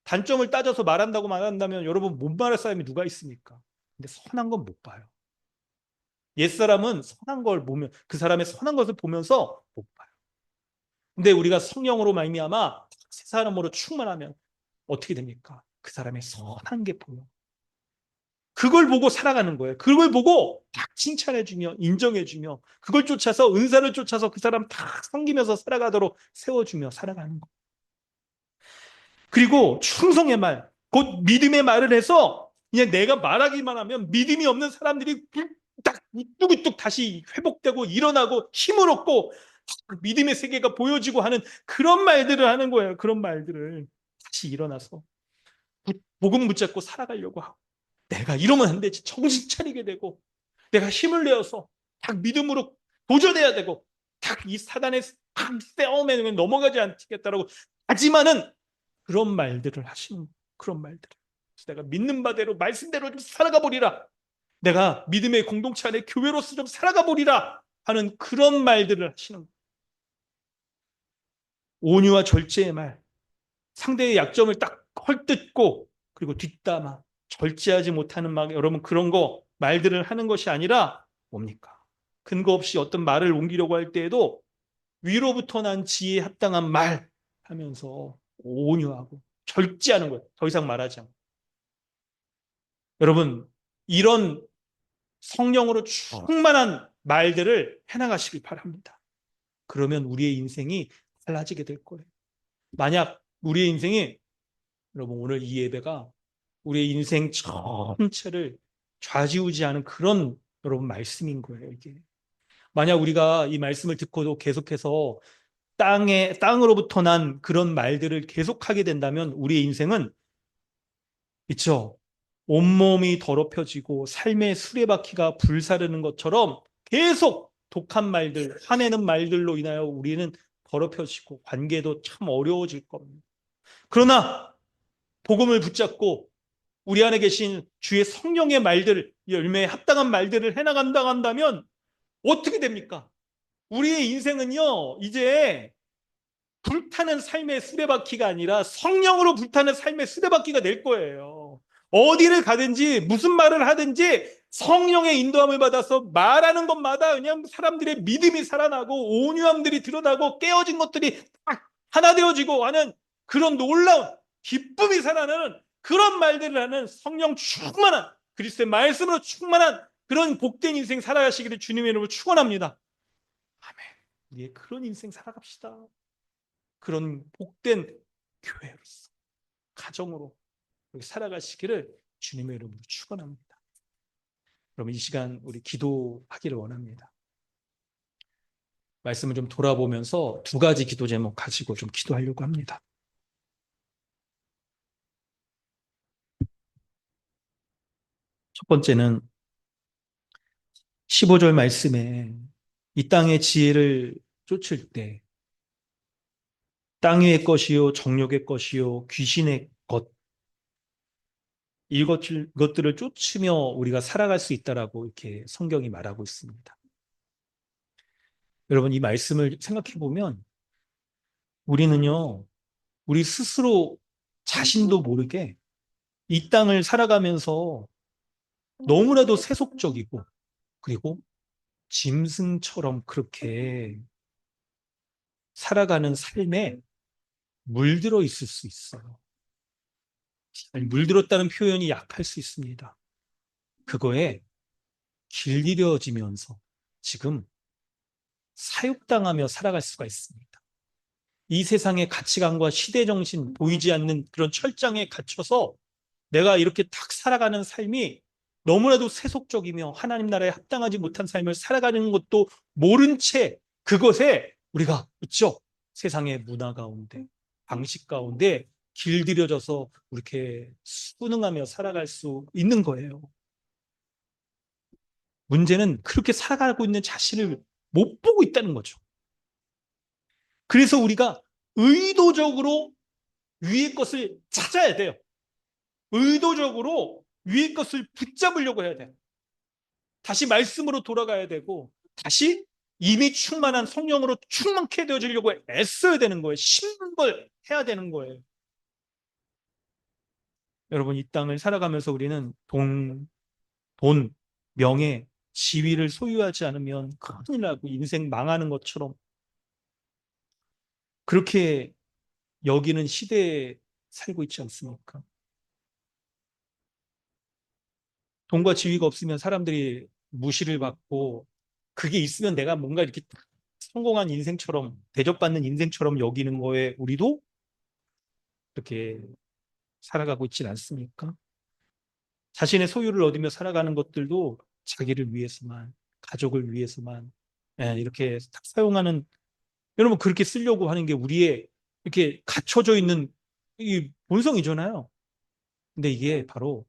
단점을 따져서 말한다면 여러분 못 말할 사람이 누가 있습니까? 근데 선한 건 못 봐요. 옛사람은 선한 걸 보면 그 사람의 선한 것을 보면서 못 봐요. 근데 우리가 성령으로 말미암아 새 사람으로 충만하면 어떻게 됩니까? 그 사람의 선한 게 보여. 그걸 보고 살아가는 거예요. 그걸 보고 딱 칭찬해주며 인정해주며 그걸 쫓아서 은사를 쫓아서 그 사람 딱 섬기면서 살아가도록 세워주며 살아가는 거예요. 그리고 충성의 말, 곧 믿음의 말을 해서 그냥 내가 말하기만 하면 믿음이 없는 사람들이 딱 우뚝우뚝 다시 회복되고 일어나고 힘을 얻고 믿음의 세계가 보여지고 하는 그런 말들을 하는 거예요. 그런 말들을 다시 일어나서 복음 붙잡고 살아가려고 하고 내가 이러면 안 되지. 정신 차리게 되고 내가 힘을 내어서 딱 믿음으로 도전해야 되고 딱 이 사단의 싸움에 넘어가지 않겠다라고 하지만은 그런 말들을 하시는 그런 말들. 내가 믿는 바대로 말씀대로 좀 살아가 보리라. 내가 믿음의 공동체 안에 교회로서 좀 살아가 보리라 하는 그런 말들을 하시는 거예요. 온유와 절제의 말. 상대의 약점을 딱 헐뜯고 그리고 뒷담화 절제하지 못하는 막 여러분 그런 거 말들을 하는 것이 아니라 뭡니까? 근거 없이 어떤 말을 옮기려고 할 때에도 위로부터 난 지혜에 합당한 말 하면서 온유하고 절제하는 거예요. 더 이상 말하지 않고. 여러분 이런 성령으로 충만한 말들을 해나가시길 바랍니다. 그러면 우리의 인생이 달라지게 될 거예요. 만약 우리의 인생이 여러분 오늘 이 예배가 우리의 인생 전체를 좌지우지하는 그런 여러분 말씀인 거예요. 이게 만약 우리가 이 말씀을 듣고도 계속해서 땅으로부터 난 그런 말들을 계속하게 된다면 우리의 인생은 있죠. 온몸이 더럽혀지고 삶의 수레바퀴가 불사르는 것처럼 계속 독한 말들, 화내는 말들로 인하여 우리는 더럽혀지고 관계도 참 어려워질 겁니다. 그러나 복음을 붙잡고 우리 안에 계신 주의 성령의 말들, 열매에 합당한 말들을 해나간다 한다면 어떻게 됩니까? 우리의 인생은요, 이제 불타는 삶의 수레바퀴가 아니라 성령으로 불타는 삶의 수레바퀴가 될 거예요. 어디를 가든지 무슨 말을 하든지 성령의 인도함을 받아서 말하는 것마다 그냥 사람들의 믿음이 살아나고 온유함들이 드러나고 깨어진 것들이 딱 하나 되어지고 하는 그런 놀라운 기쁨이 살아나는 그런 말들을 하는 성령 충만한 그리스도의 말씀으로 충만한 그런 복된 인생 살아가시기를 주님의 이름으로 축원합니다. 아멘. 우리의 그런 인생 살아갑시다. 그런 복된 교회로서, 가정으로 살아가시기를 주님의 이름으로 축원합니다. 그러면 이 시간 우리 기도하기를 원합니다. 말씀을 좀 돌아보면서 두 가지 기도 제목 가지고 좀 기도하려고 합니다. 첫 번째는 15절 말씀에 이 땅의 지혜를 쫓을 때 땅 위의 것이요 정욕의 것이요 귀신의 것 이것들을 쫓으며 우리가 살아갈 수 있다라고 이렇게 성경이 말하고 있습니다. 여러분 이 말씀을 생각해 보면 우리는요 우리 스스로 자신도 모르게 이 땅을 살아가면서 너무나도 세속적이고 그리고 짐승처럼 그렇게 살아가는 삶에 물들어 있을 수 있어요. 아니, 물들었다는 표현이 약할 수 있습니다. 그거에 길들여지면서 지금 사육당하며 살아갈 수가 있습니다. 이 세상의 가치관과 시대정신 보이지 않는 그런 철장에 갇혀서 내가 이렇게 탁 살아가는 삶이 너무나도 세속적이며 하나님 나라에 합당하지 못한 삶을 살아가는 것도 모른 채 그것에 우리가 있죠. 세상의 문화 가운데, 방식 가운데 길들여져서 이렇게 순응하며 살아갈 수 있는 거예요. 문제는 그렇게 살아가고 있는 자신을 못 보고 있다는 거죠. 그래서 우리가 의도적으로 위의 것을 찾아야 돼요. 의도적으로 위의 것을 붙잡으려고 해야 돼요. 다시 말씀으로 돌아가야 되고 다시 이미 충만한 성령으로 충만케 되어지려고 애써야 되는 거예요. 심는 걸 해야 되는 거예요. 여러분 이 땅을 살아가면서 우리는 돈, 명예, 지위를 소유하지 않으면 큰일 나고 인생 망하는 것처럼 그렇게 여기는 시대에 살고 있지 않습니까? 돈과 지위가 없으면 사람들이 무시를 받고 그게 있으면 내가 뭔가 이렇게 성공한 인생처럼 대접받는 인생처럼 여기는 거에 우리도 이렇게 살아가고 있지 않습니까? 자신의 소유를 얻으며 살아가는 것들도 자기를 위해서만, 가족을 위해서만 이렇게 사용하는 여러분 그렇게 쓰려고 하는 게 우리의 이렇게 갖춰져 있는 이 본성이잖아요. 근데 이게 바로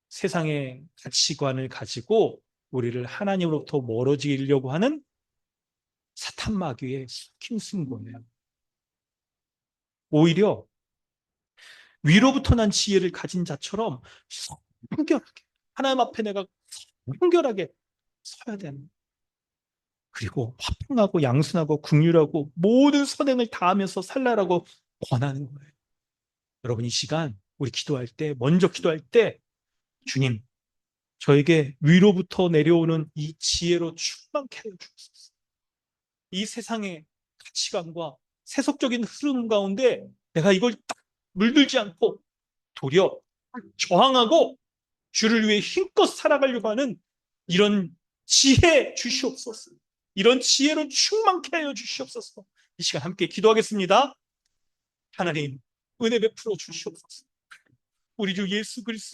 세상의 가치관을 가지고 우리를 하나님으로부터 멀어지려고 하는 사탄 마귀의 힘쓴 거예요. 오히려 위로부터 난 지혜를 가진 자처럼 성결하게 하나님 앞에 내가 성결하게 서야 되는 그리고 화평하고 양순하고 긍휼하고 모든 선행을 다하면서 살라라고 권하는 거예요. 여러분 이 시간 우리 기도할 때 먼저 기도할 때 주님 저에게 위로부터 내려오는 이 지혜로 충만케 하여 주옵소서. 이 세상의 가치관과 세속적인 흐름 가운데 내가 이걸 딱 물들지 않고 도리어 저항하고 주를 위해 힘껏 살아가려고 하는 이런 지혜 주시옵소서. 이런 지혜로 충만케 하여 주시옵소서. 이 시간 함께 기도하겠습니다. 하나님 은혜 베풀어 주시옵소서. 우리 주 예수 그리스도